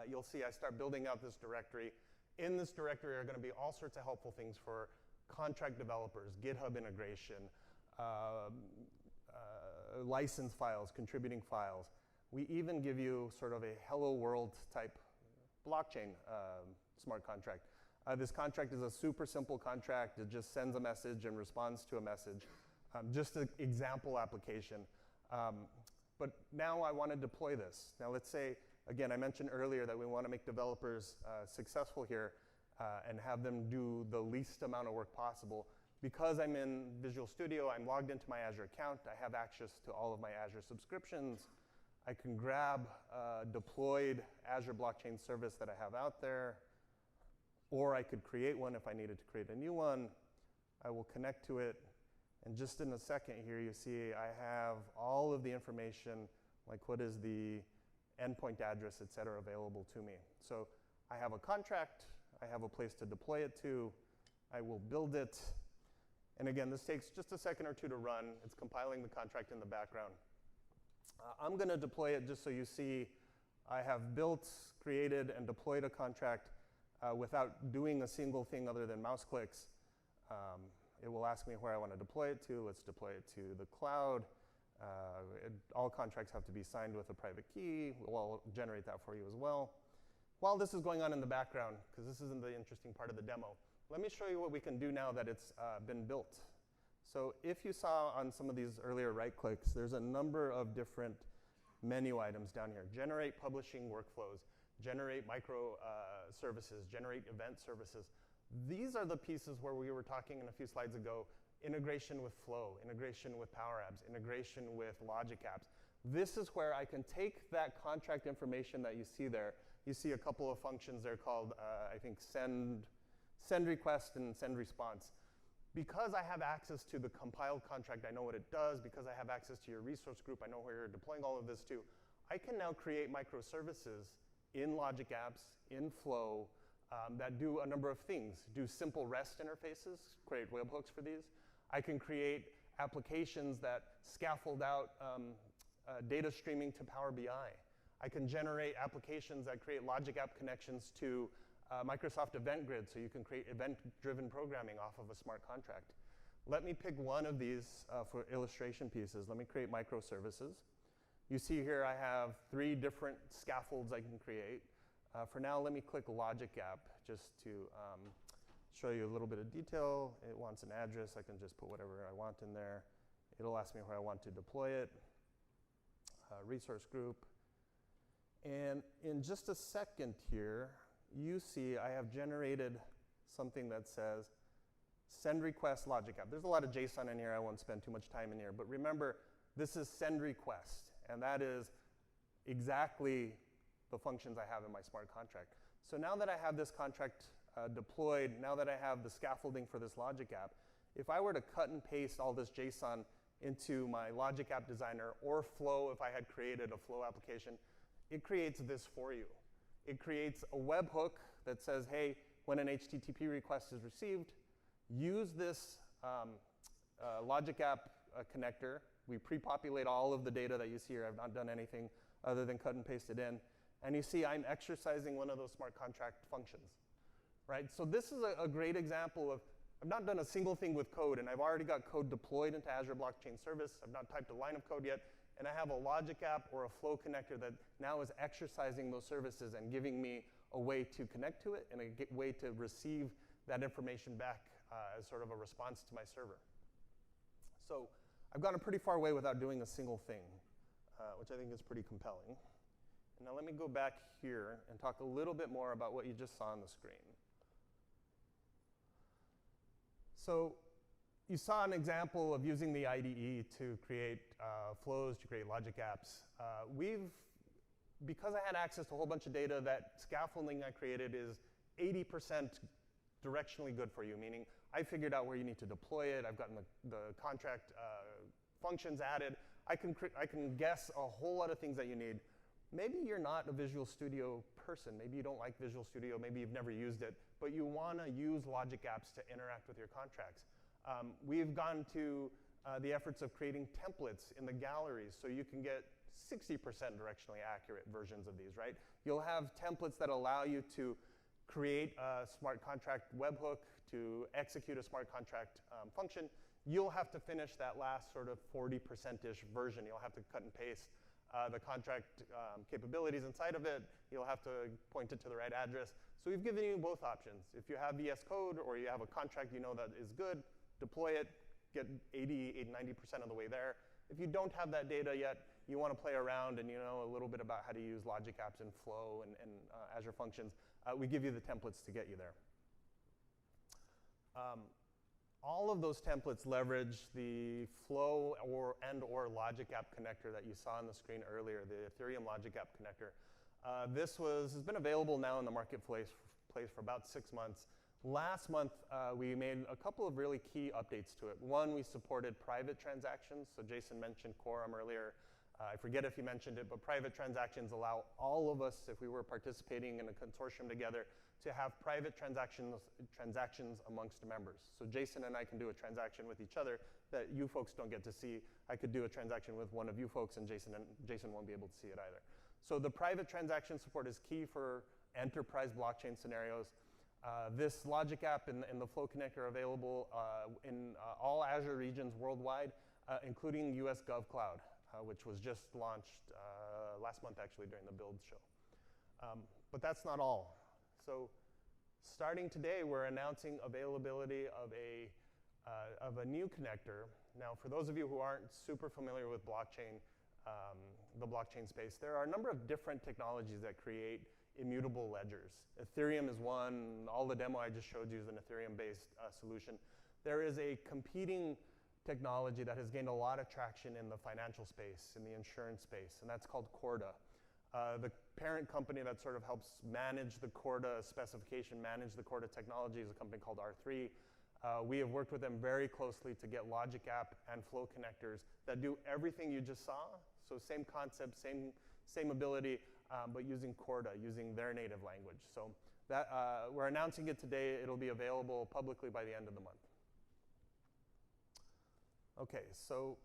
S2: you'll see I start building out this directory. In this directory are going to be all sorts of helpful things for contract developers, GitHub integration, license files, contributing files. We even give you sort of a hello world type blockchain smart contract. This contract is a super simple contract. It just sends a message and responds to a message. Just an example application. But now I want to deploy this. Now let's say, again, I mentioned earlier that we want to make developers successful here and have them do the least amount of work possible. Because I'm in Visual Studio, I'm logged into my Azure account. I have access to all of my Azure subscriptions. I can grab a deployed Azure Blockchain Service that I have out there. Or I could create one if I needed to create a new one. I will connect to it. And just in a second here, you see I have all of the information, like what is the endpoint address, et cetera, available to me. So I have a contract, I have a place to deploy it to, I will build it. And again, this takes just a second or two to run. It's compiling the contract in the background. I'm going to deploy it just so you see I have built, created, and deployed a contract without doing a single thing other than mouse clicks. It will ask me where I want to deploy it to. Let's deploy it to the cloud. All contracts have to be signed with a private key. We'll generate that for you as well. While this is going on in the background, because this isn't the interesting part of the demo, let me show you what we can do now that it's been built. So if you saw on some of these earlier right clicks, there's a number of different menu items down here. Generate publishing workflows, generate micro services, generate event services. These are the pieces where we were talking in a few slides ago, integration with Flow, integration with PowerApps, integration with Logic Apps. This is where I can take that contract information that you see there. You see a couple of functions there called, I think, send request and send response. Because I have access to the compiled contract, I know what it does. Because I have access to your resource group, I know where you're deploying all of this to. I can now create microservices in Logic Apps, in Flow, that do a number of things. Do simple REST interfaces, create webhooks for these. I can create applications that scaffold out data streaming to Power BI. I can generate applications that create Logic App connections to Microsoft Event Grid, so you can create event-driven programming off of a smart contract. Let me pick one of these for illustration pieces. Let me create microservices. You see here I have 3 different scaffolds I can create. For now, let me click Logic App just to show you a little bit of detail. It wants an address. I can just put whatever I want in there. It'll ask me where I want to deploy it. Resource group. And in just a second here, you see I have generated something that says send request Logic App. There's a lot of JSON in here. I won't spend too much time in here. But remember, this is send request. And that is exactly the functions I have in my smart contract. So now that I have this contract deployed, now that I have the scaffolding for this Logic App, if I were to cut and paste all this JSON into my Logic App Designer or Flow, if I had created a Flow application, it creates this for you. It creates a webhook that says, hey, when an HTTP request is received, use this Logic App connector. We pre-populate all of the data that you see here. I've not done anything other than cut and paste it in. And you see I'm exercising one of those smart contract functions, right? So this is a great example of, I've not done a single thing with code, and I've already got code deployed into Azure Blockchain Service. I've not typed a line of code yet, and I have a Logic App or a Flow connector that now is exercising those services and giving me a way to connect to it and a way to receive that information back as sort of a response to my server. So I've gone a pretty far way without doing a single thing, which I think is pretty compelling. And now let me go back here and talk a little bit more about what you just saw on the screen. So you saw an example of using the IDE to create flows, to create Logic Apps. Because I had access to a whole bunch of data, that scaffolding I created is 80% directionally good for you, meaning I figured out where you need to deploy it. I've gotten the contract functions added. I can guess a whole lot of things that you need. Maybe you're not a Visual Studio person. Maybe you don't like Visual Studio. Maybe you've never used it. But you want to use Logic Apps to interact with your contracts. We've gone to the efforts of creating templates in the galleries so you can get 60% directionally accurate versions of these, right? You'll have templates that allow you to create a smart contract webhook, to execute a smart contract function. You'll have to finish that last sort of 40%-ish version. You'll have to cut and paste the contract capabilities inside of it. You'll have to point it to the right address. So we've given you both options. If you have VS Code or you have a contract you know that is good, deploy it, get 90% of the way there. If you don't have that data yet, you want to play around and you know a little bit about how to use Logic Apps and Flow and Azure Functions, we give you the templates to get you there. All of those templates leverage the Flow or Logic App connector that you saw on the screen earlier, the Ethereum Logic App connector. This has been available now in the marketplace for about 6 months. Last month, we made a couple of really key updates to it. One, we supported private transactions. So Jason mentioned Quorum earlier. I forget if he mentioned it, but private transactions allow all of us, if we were participating in a consortium together, to have private transactions amongst members. So Jason and I can do a transaction with each other that you folks don't get to see. I could do a transaction with one of you folks, and Jason won't be able to see it either. So the private transaction support is key for enterprise blockchain scenarios. This logic app and the Flow connector are available in all Azure regions worldwide, including US GovCloud, which was just launched last month actually during the Build show. But that's not all. So starting today, we're announcing availability of a new connector. Now, for those of you who aren't super familiar with blockchain, the blockchain space, there are a number of different technologies that create immutable ledgers. Ethereum is one. All the demo I just showed you is an Ethereum-based solution. There is a competing technology that has gained a lot of traction in the financial space, in the insurance space, and that's called Corda. The parent company that sort of helps manage the Corda specification, manage the Corda technology is a company called R3. We have worked with them very closely to get Logic App and Flow connectors that do everything you just saw. So same concept, same ability, but using Corda, using their native language. So that, we're announcing it today. It'll be available publicly by the end of the month. Okay, so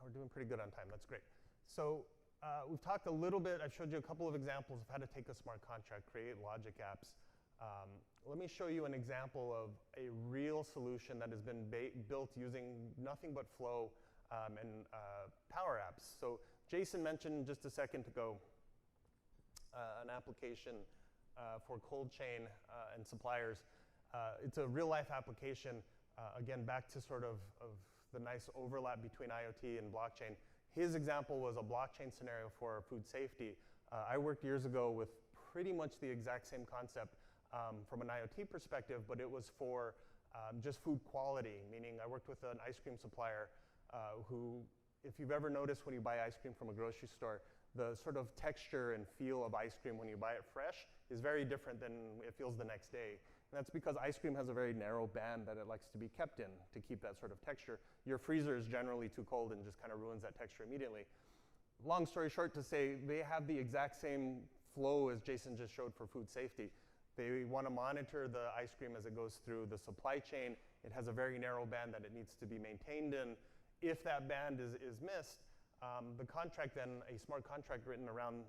S2: we're doing pretty good on time. That's great. So we've talked a little bit. I've showed you a couple of examples of how to take a smart contract, create logic apps. Let me show you an example of a real solution that has been built using nothing but Flow and PowerApps. So Jason mentioned just a second ago an application for cold chain and suppliers. It's a real-life application. Again, back to sort of the nice overlap between IoT and blockchain. His example was a blockchain scenario for food safety. I worked years ago with pretty much the exact same concept from an IoT perspective, but it was for just food quality, meaning I worked with an ice cream supplier who, if you've ever noticed when you buy ice cream from a grocery store, the sort of texture and feel of ice cream when you buy it fresh is very different than it feels the next day. And that's because ice cream has a very narrow band that it likes to be kept in to keep that sort of texture. Your freezer is generally too cold and just kind of ruins that texture immediately. Long story short to say, they have the exact same flow as Jason just showed for food safety. They want to monitor the ice cream as it goes through the supply chain. It has a very narrow band that it needs to be maintained in. If that band is missed, the contract then, a smart contract written around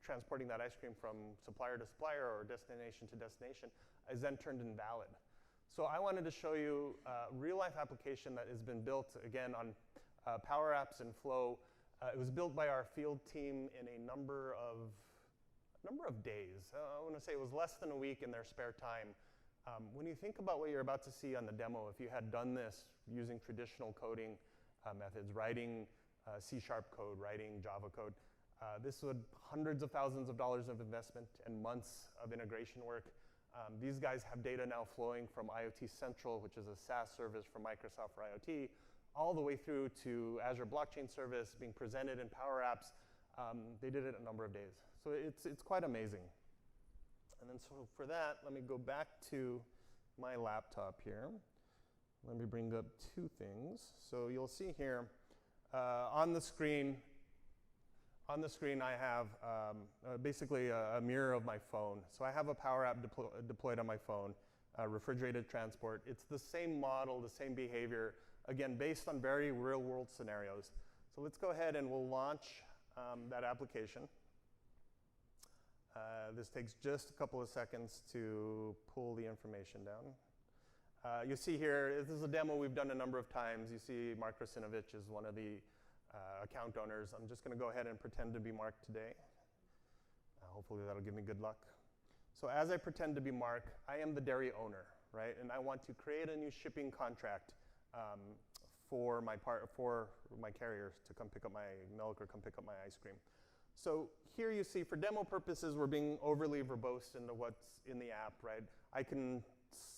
S2: transporting that ice cream from supplier to supplier or destination to destination is then turned invalid. So I wanted to show you a real-life application that has been built, again, on PowerApps and Flow. It was built by our field team in a number of days. I want to say it was less than a week in their spare time. When you think about what you're about to see on the demo, if you had done this using traditional coding methods, writing C# code, writing Java code, this would hundreds of thousands of dollars of investment and months of integration work. These guys have data now flowing from IoT Central, which is a SaaS service from Microsoft for IoT, all the way through to Azure Blockchain Service being presented in PowerApps. They did it in a number of days. So it's quite amazing. And then so for that, let me go back to my laptop here. Let me bring up two things. So you'll see here on the screen I have basically a mirror of my phone. So I have a PowerApp deployed on my phone, refrigerated transport. It's the same model, the same behavior, again, based on very real-world scenarios. So let's go ahead and we'll launch that application. This takes just a couple of seconds to pull the information down. You see here, this is a demo we've done a number of times. You see Mark Krasinovich is one of the account owners. I'm just going to go ahead and pretend to be Mark today. Hopefully that'll give me good luck. So as I pretend to be Mark, I am the dairy owner, right? And I want to create a new shipping contract for my carriers to come pick up my milk or come pick up my ice cream. So here you see, for demo purposes, we're being overly verbose into what's in the app, right? I can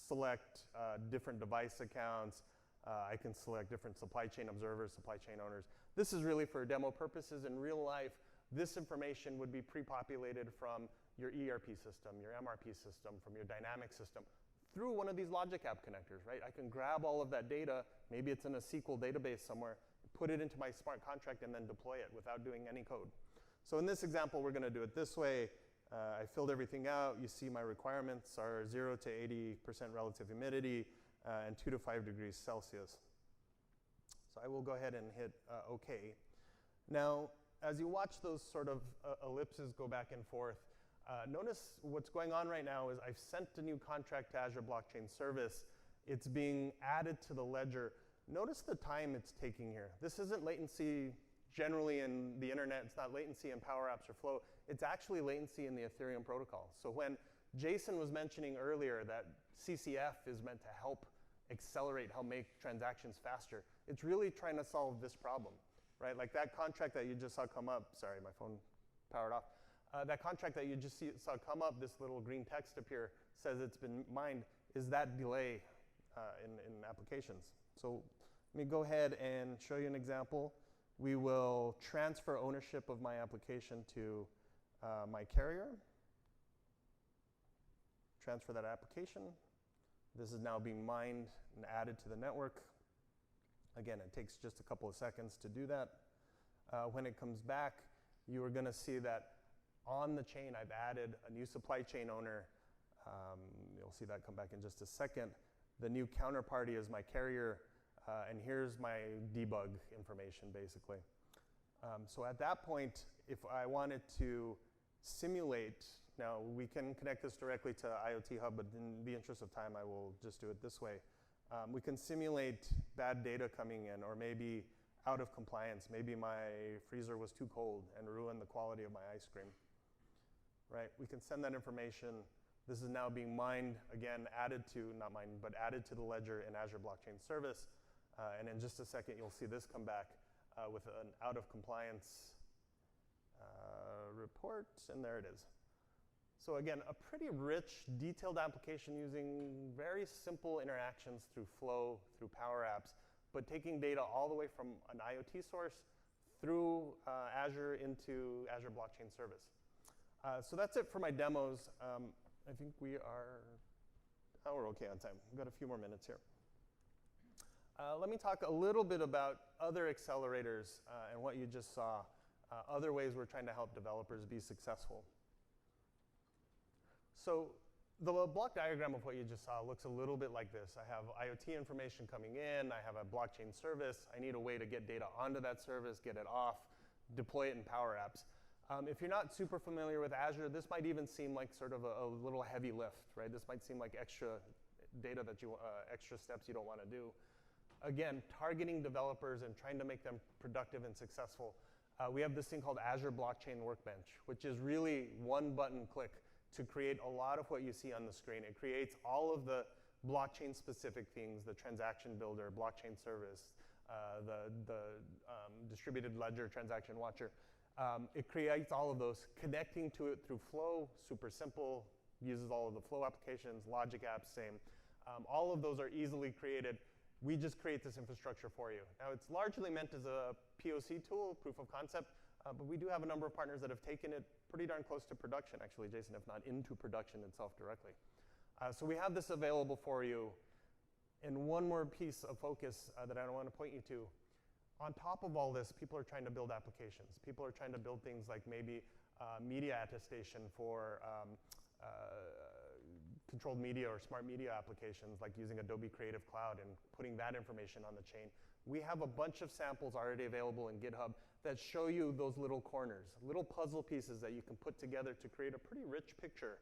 S2: select different device accounts. I can select different supply chain observers, supply chain owners. This is really for demo purposes. In real life, this information would be pre-populated from your ERP system, your MRP system, from your dynamic system, through one of these logic app connectors, right? I can grab all of that data, maybe it's in a SQL database somewhere, put it into my smart contract and then deploy it without doing any code. So in this example, we're gonna do it this way. I filled everything out. You see my requirements are 0 to 80% relative humidity and 2 to 5 degrees Celsius. So I will go ahead and hit OK. Now, as you watch those sort of ellipses go back and forth, notice what's going on right now is I've sent a new contract to Azure Blockchain Service. It's being added to the ledger. Notice the time it's taking here. This isn't latency generally in the internet. It's not latency in PowerApps or Flow. It's actually latency in the Ethereum protocol. So when Jason was mentioning earlier that CCF is meant to help accelerate how make transactions faster, it's really trying to solve this problem, right? Like that contract that you just saw come up, sorry, my phone powered off. That contract that you just saw come up, this little green text appear, says it's been mined, is that delay in applications. So let me go ahead and show you an example. We will transfer ownership of my application to my carrier. Transfer that application. This is now being mined and added to the network. Again, it takes just a couple of seconds to do that. When it comes back, you are going to see that on the chain, I've added a new supply chain owner. You'll see that come back in just a second. The new counterparty is my carrier, and here's my debug information, basically. So at that point, if I wanted to simulate, now we can connect this directly to IoT Hub, but in the interest of time, I will just do it this way. We can simulate bad data coming in, or maybe out of compliance. Maybe my freezer was too cold and ruined the quality of my ice cream. Right? We can send that information. This is now being mined, again, added to, not mined, but added to the ledger in Azure Blockchain Service. And in just a second, you'll see this come back with an out of compliance report, and there it is. So again, a pretty rich, detailed application using very simple interactions through Flow, through PowerApps, but taking data all the way from an IoT source through Azure into Azure Blockchain Service. So that's it for my demos. I think we're okay on time. We've got a few more minutes here. Let me talk a little bit about other accelerators and what you just saw, other ways we're trying to help developers be successful. So the block diagram of what you just saw looks a little bit like this. I have IoT information coming in. I have a blockchain service. I need a way to get data onto that service, get it off, deploy it in PowerApps. If you're not super familiar with Azure, this might even seem like sort of a little heavy lift, right? This might seem like extra data that extra steps you don't want to do. Again, targeting developers and trying to make them productive and successful. We have this thing called Azure Blockchain Workbench, which is really one button click to create a lot of what you see on the screen. It creates all of the blockchain-specific things, the transaction builder, blockchain service, the distributed ledger, transaction watcher. It creates all of those, connecting to it through Flow, super simple, uses all of the Flow applications, logic apps, same. All of those are easily created. We just create this infrastructure for you. Now, it's largely meant as a POC tool, proof of concept, but we do have a number of partners that have taken it pretty darn close to production, actually, Jason, if not into production itself directly. So we have this available for you. And one more piece of focus that I want to point you to. On top of all this, people are trying to build applications. People are trying to build things like maybe media attestation for controlled media or smart media applications, like using Adobe Creative Cloud and putting that information on the chain. We have a bunch of samples already available in GitHub that show you those little corners, little puzzle pieces that you can put together to create a pretty rich picture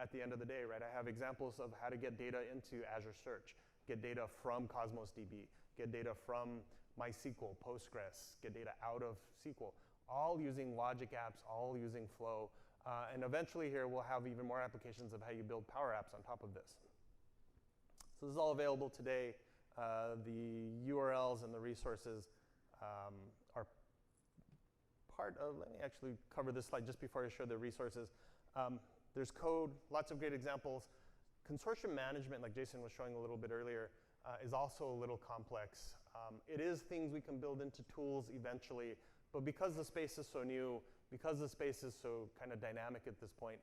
S2: at the end of the day, right? I have examples of how to get data into Azure Search, get data from Cosmos DB, get data from MySQL, Postgres, get data out of SQL, all using logic apps, all using Flow. And eventually here we'll have even more applications of how you build PowerApps on top of this. So this is all available today. The URLs and the resources are part of, let me actually cover this slide just before I show the resources. There's code, lots of great examples. Consortium management, like Jason was showing a little bit earlier, is also a little complex. It is things we can build into tools eventually, but because the space is so new, because the space is so kind of dynamic at this point,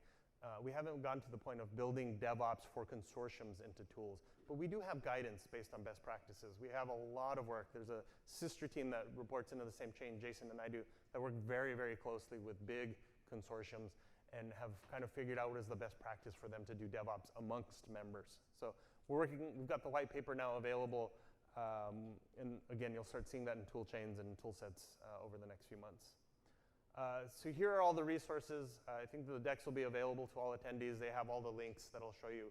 S2: We haven't gotten to the point of building DevOps for consortiums into tools, but we do have guidance based on best practices. We have a lot of work. There's a sister team that reports into the same chain Jason and I do that work very, very closely with big consortiums and have kind of figured out what is the best practice for them to do DevOps amongst members. So we've got the white paper now available, and again, you'll start seeing that in tool chains and tool sets over the next few months. So here are all the resources. I think the decks will be available to all attendees. They have all the links that'll show you,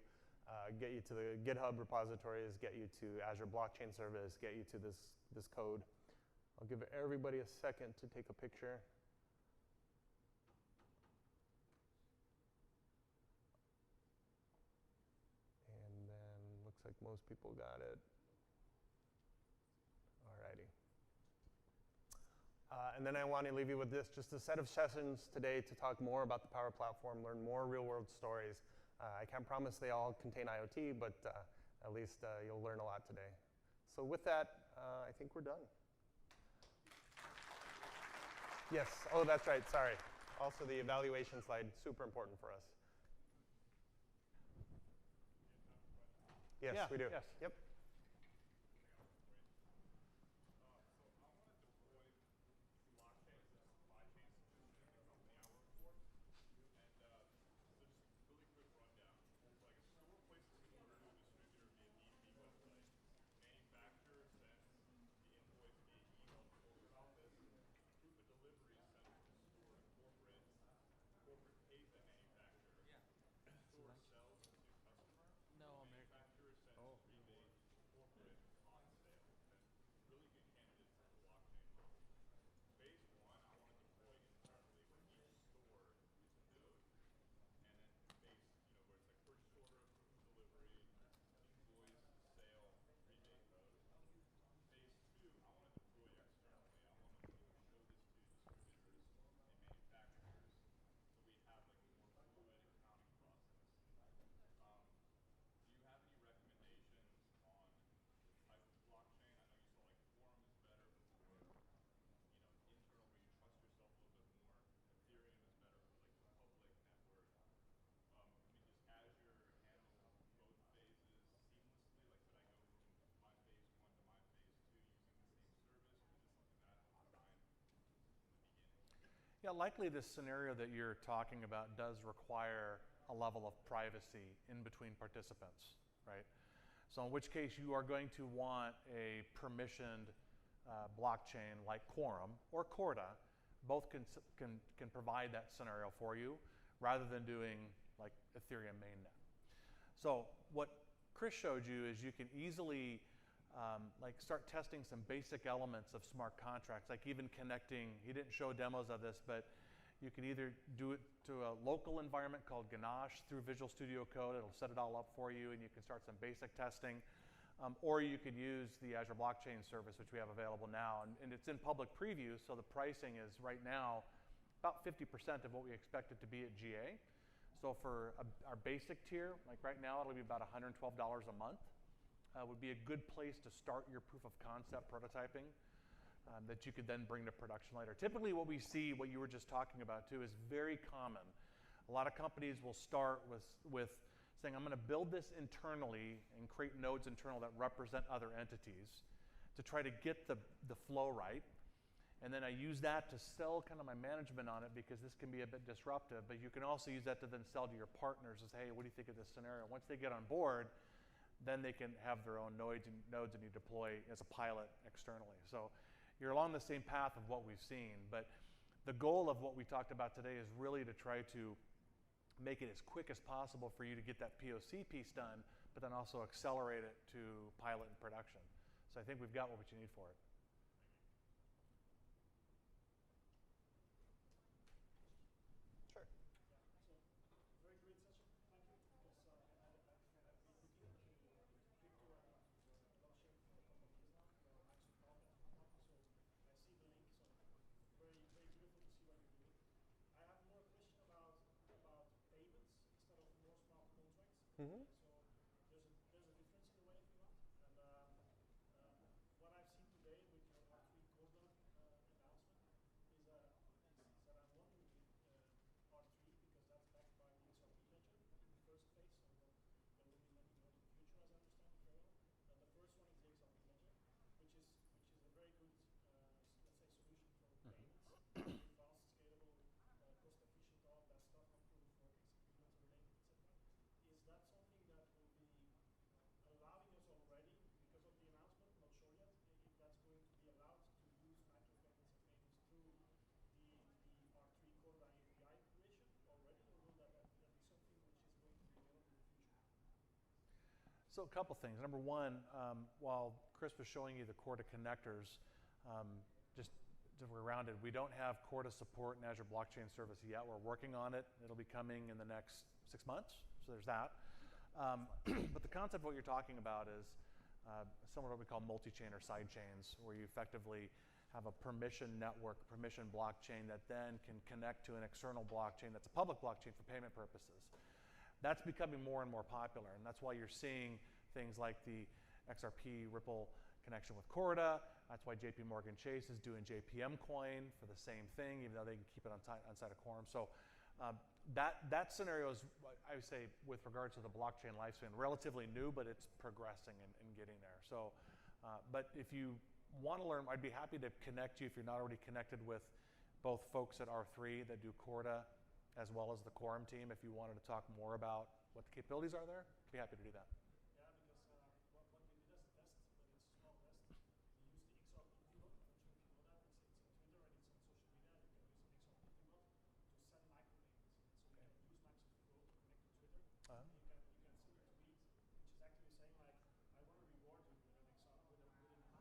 S2: get you to the GitHub repositories, get you to Azure Blockchain Service, get you to this code. I'll give everybody a second to take a picture. And then looks like most people got it. Alrighty. And then I want to leave you with this, just a set of sessions today to talk more about the Power Platform, learn more real-world stories. I can't promise they all contain IoT, but at least you'll learn a lot today. So with that, I think we're done. Yes, oh, that's right, sorry. Also the evaluation slide, super important for us. Yes,
S1: Yeah,
S2: we do.
S1: yes.
S2: Yep.
S1: Yeah, likely this scenario that you're talking about does require a level of privacy in between participants, right? So in which case you are going to want a permissioned blockchain like Quorum or Corda. Both can provide that scenario for you rather than doing like Ethereum mainnet. So what Chris showed you is you can easily like start testing some basic elements of smart contracts, like even connecting, he didn't show demos of this, but you can either do it to a local environment called Ganache through Visual Studio Code. It'll set it all up for you and you can start some basic testing. Or you could use the Azure Blockchain Service, which we have available now. And it's in public preview, so the pricing is right now about 50% of what we expect it to be at GA. So for our basic tier, like right now, it'll be about $112 a month. Would be a good place to start your proof of concept prototyping that you could then bring to production later. Typically what we see, what you were just talking about too, is very common. A lot of companies will start with saying, I'm going to build this internally and create nodes internal that represent other entities to try to get the flow right. And then I use that to sell kind of my management on it because this can be a bit disruptive, but you can also use that to then sell to your partners as, hey, what do you think of this scenario? Once they get on board, then they can have their own nodes and you deploy as a pilot externally. So you're along the same path of what we've seen, but the goal of what we talked about today is really to try to make it as quick as possible for you to get that POC piece done, but then also accelerate it to pilot and production. So I think we've got what you need for it.
S2: Sure.
S3: Very great session. Thank you. Because we did a crypto blockchain for a couple of years now. We are a Microsoft partner, so I see the link. So very, very beautiful to see what you're doing. I have more question about payments instead of more smart contracts.
S2: Mm-hmm.
S3: So there's a difference in the way if you want. And what I've seen today with your R3 Corda announcement is that I'm wondering if R3, because that's backed by the XRP,
S1: So a couple things. Number one, while Chris was showing you the Corda connectors, just to be rounded, we don't have Corda support in Azure Blockchain Service yet. We're working on it. It'll be coming in the next 6 months, so there's that. But the concept of what you're talking about is similar to what we call multi-chain or side chains, where you effectively have a permission network, permission blockchain that then can connect to an external blockchain that's a public blockchain for payment purposes. That's becoming more and more popular, and that's why you're seeing things like the XRP Ripple connection with Corda. That's why JP Morgan Chase is doing JPM coin for the same thing, even though they can keep it inside of Quorum. So that scenario is, I would say, with regards to the blockchain lifespan, relatively new, but it's progressing and getting there. So, but if you want to learn, I'd be happy to connect you if you're not already connected with both folks at R3 that do Corda, as well as the Quorum team. If you wanted to talk more about what the capabilities are there, I'd be happy to do that.
S3: Yeah, because what we did as a test, but it's a small test, we used the XRP pivot. I'm not sure if you know that. It's in Twitter and it's on social media. You can use an XRP pivot to send micropayments. So you can use Microsoft Flow to connect to Twitter.
S1: Uh-huh.
S3: And you can send a tweet, which is actually saying like, I want to reward you with an amount of XRP.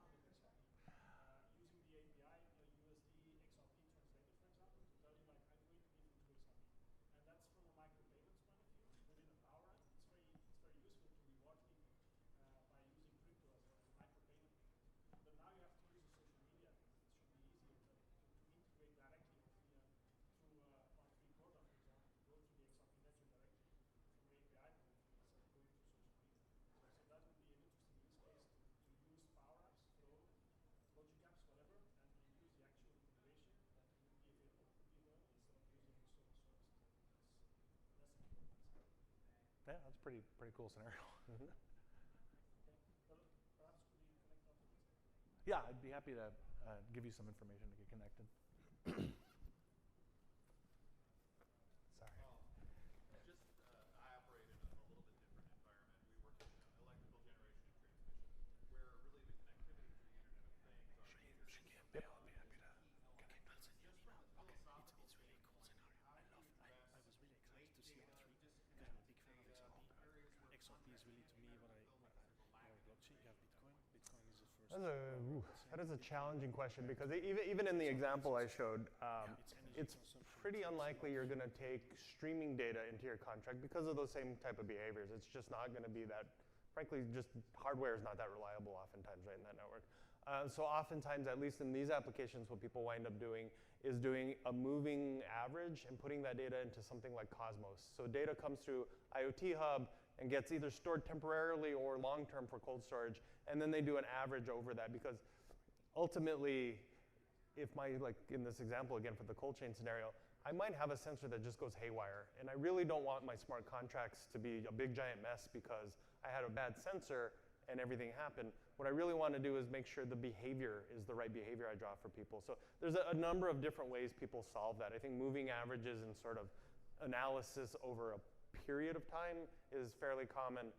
S3: Using the API, USD XRP translator, for example, to tell you like, I'm going to give you 2 XRP. And that's from a micropayments point of view. Within a power app, it's very useful to reward people by using crypto as a micropayment. But now you have to use the social media. It should be easier to integrate directly through R3 Corda, for example, to go to the XRP ledger directly from API point of view instead of going through social media. So that would be an interesting use case to use power apps, Flow, logic apps, whatever, and use the actual integration that would be available instead of using external services. That's important.
S1: Yeah, that's a pretty cool scenario.
S3: Okay. Well, perhaps could we connect after this?
S1: Yeah, I'd be happy to give you some information to get connected.
S2: Sorry.
S4: Just, I operate in a little bit different environment. We work in electrical generation and transmission, where really the connectivity to the Internet of Things are major.
S1: I'll be happy to connect.
S4: Just from a philosophical standpoint, how do you best
S5: I was really excited to see
S4: data
S5: R3 because
S4: disconnect
S5: I'm a big fan of
S4: data
S5: XRP.
S4: in areas where
S5: XRP is really to me what I blockchain. You have Bitcoin. Bitcoin is the first.
S2: That is a challenging question, because even in the example I showed, it's pretty unlikely you're going to take streaming data into your contract because of those same type of behaviors. It's just not going to be that, frankly, just hardware is not that reliable oftentimes, right, in that network. So oftentimes, at least in these applications, what people wind up doing is doing a moving average and putting that data into something like Cosmos. So data comes through IoT Hub and gets either stored temporarily or long-term for cold storage, and then they do an average over that, because ultimately, if like in this example again for the cold chain scenario, I might have a sensor that just goes haywire, and I really don't want my smart contracts to be a big giant mess because I had a bad sensor and everything happened. What I really want to do is make sure the behavior is the right behavior I draw for people. So there's a number of different ways people solve that. I think moving averages and sort of analysis over a period of time is fairly common.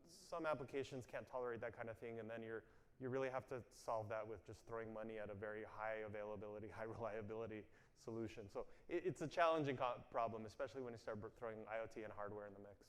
S2: Some applications can't tolerate that kind of thing, and then you really have to solve that with just throwing money at a very high availability, high reliability solution. So it's a challenging problem, especially when you start throwing IoT and hardware in the mix.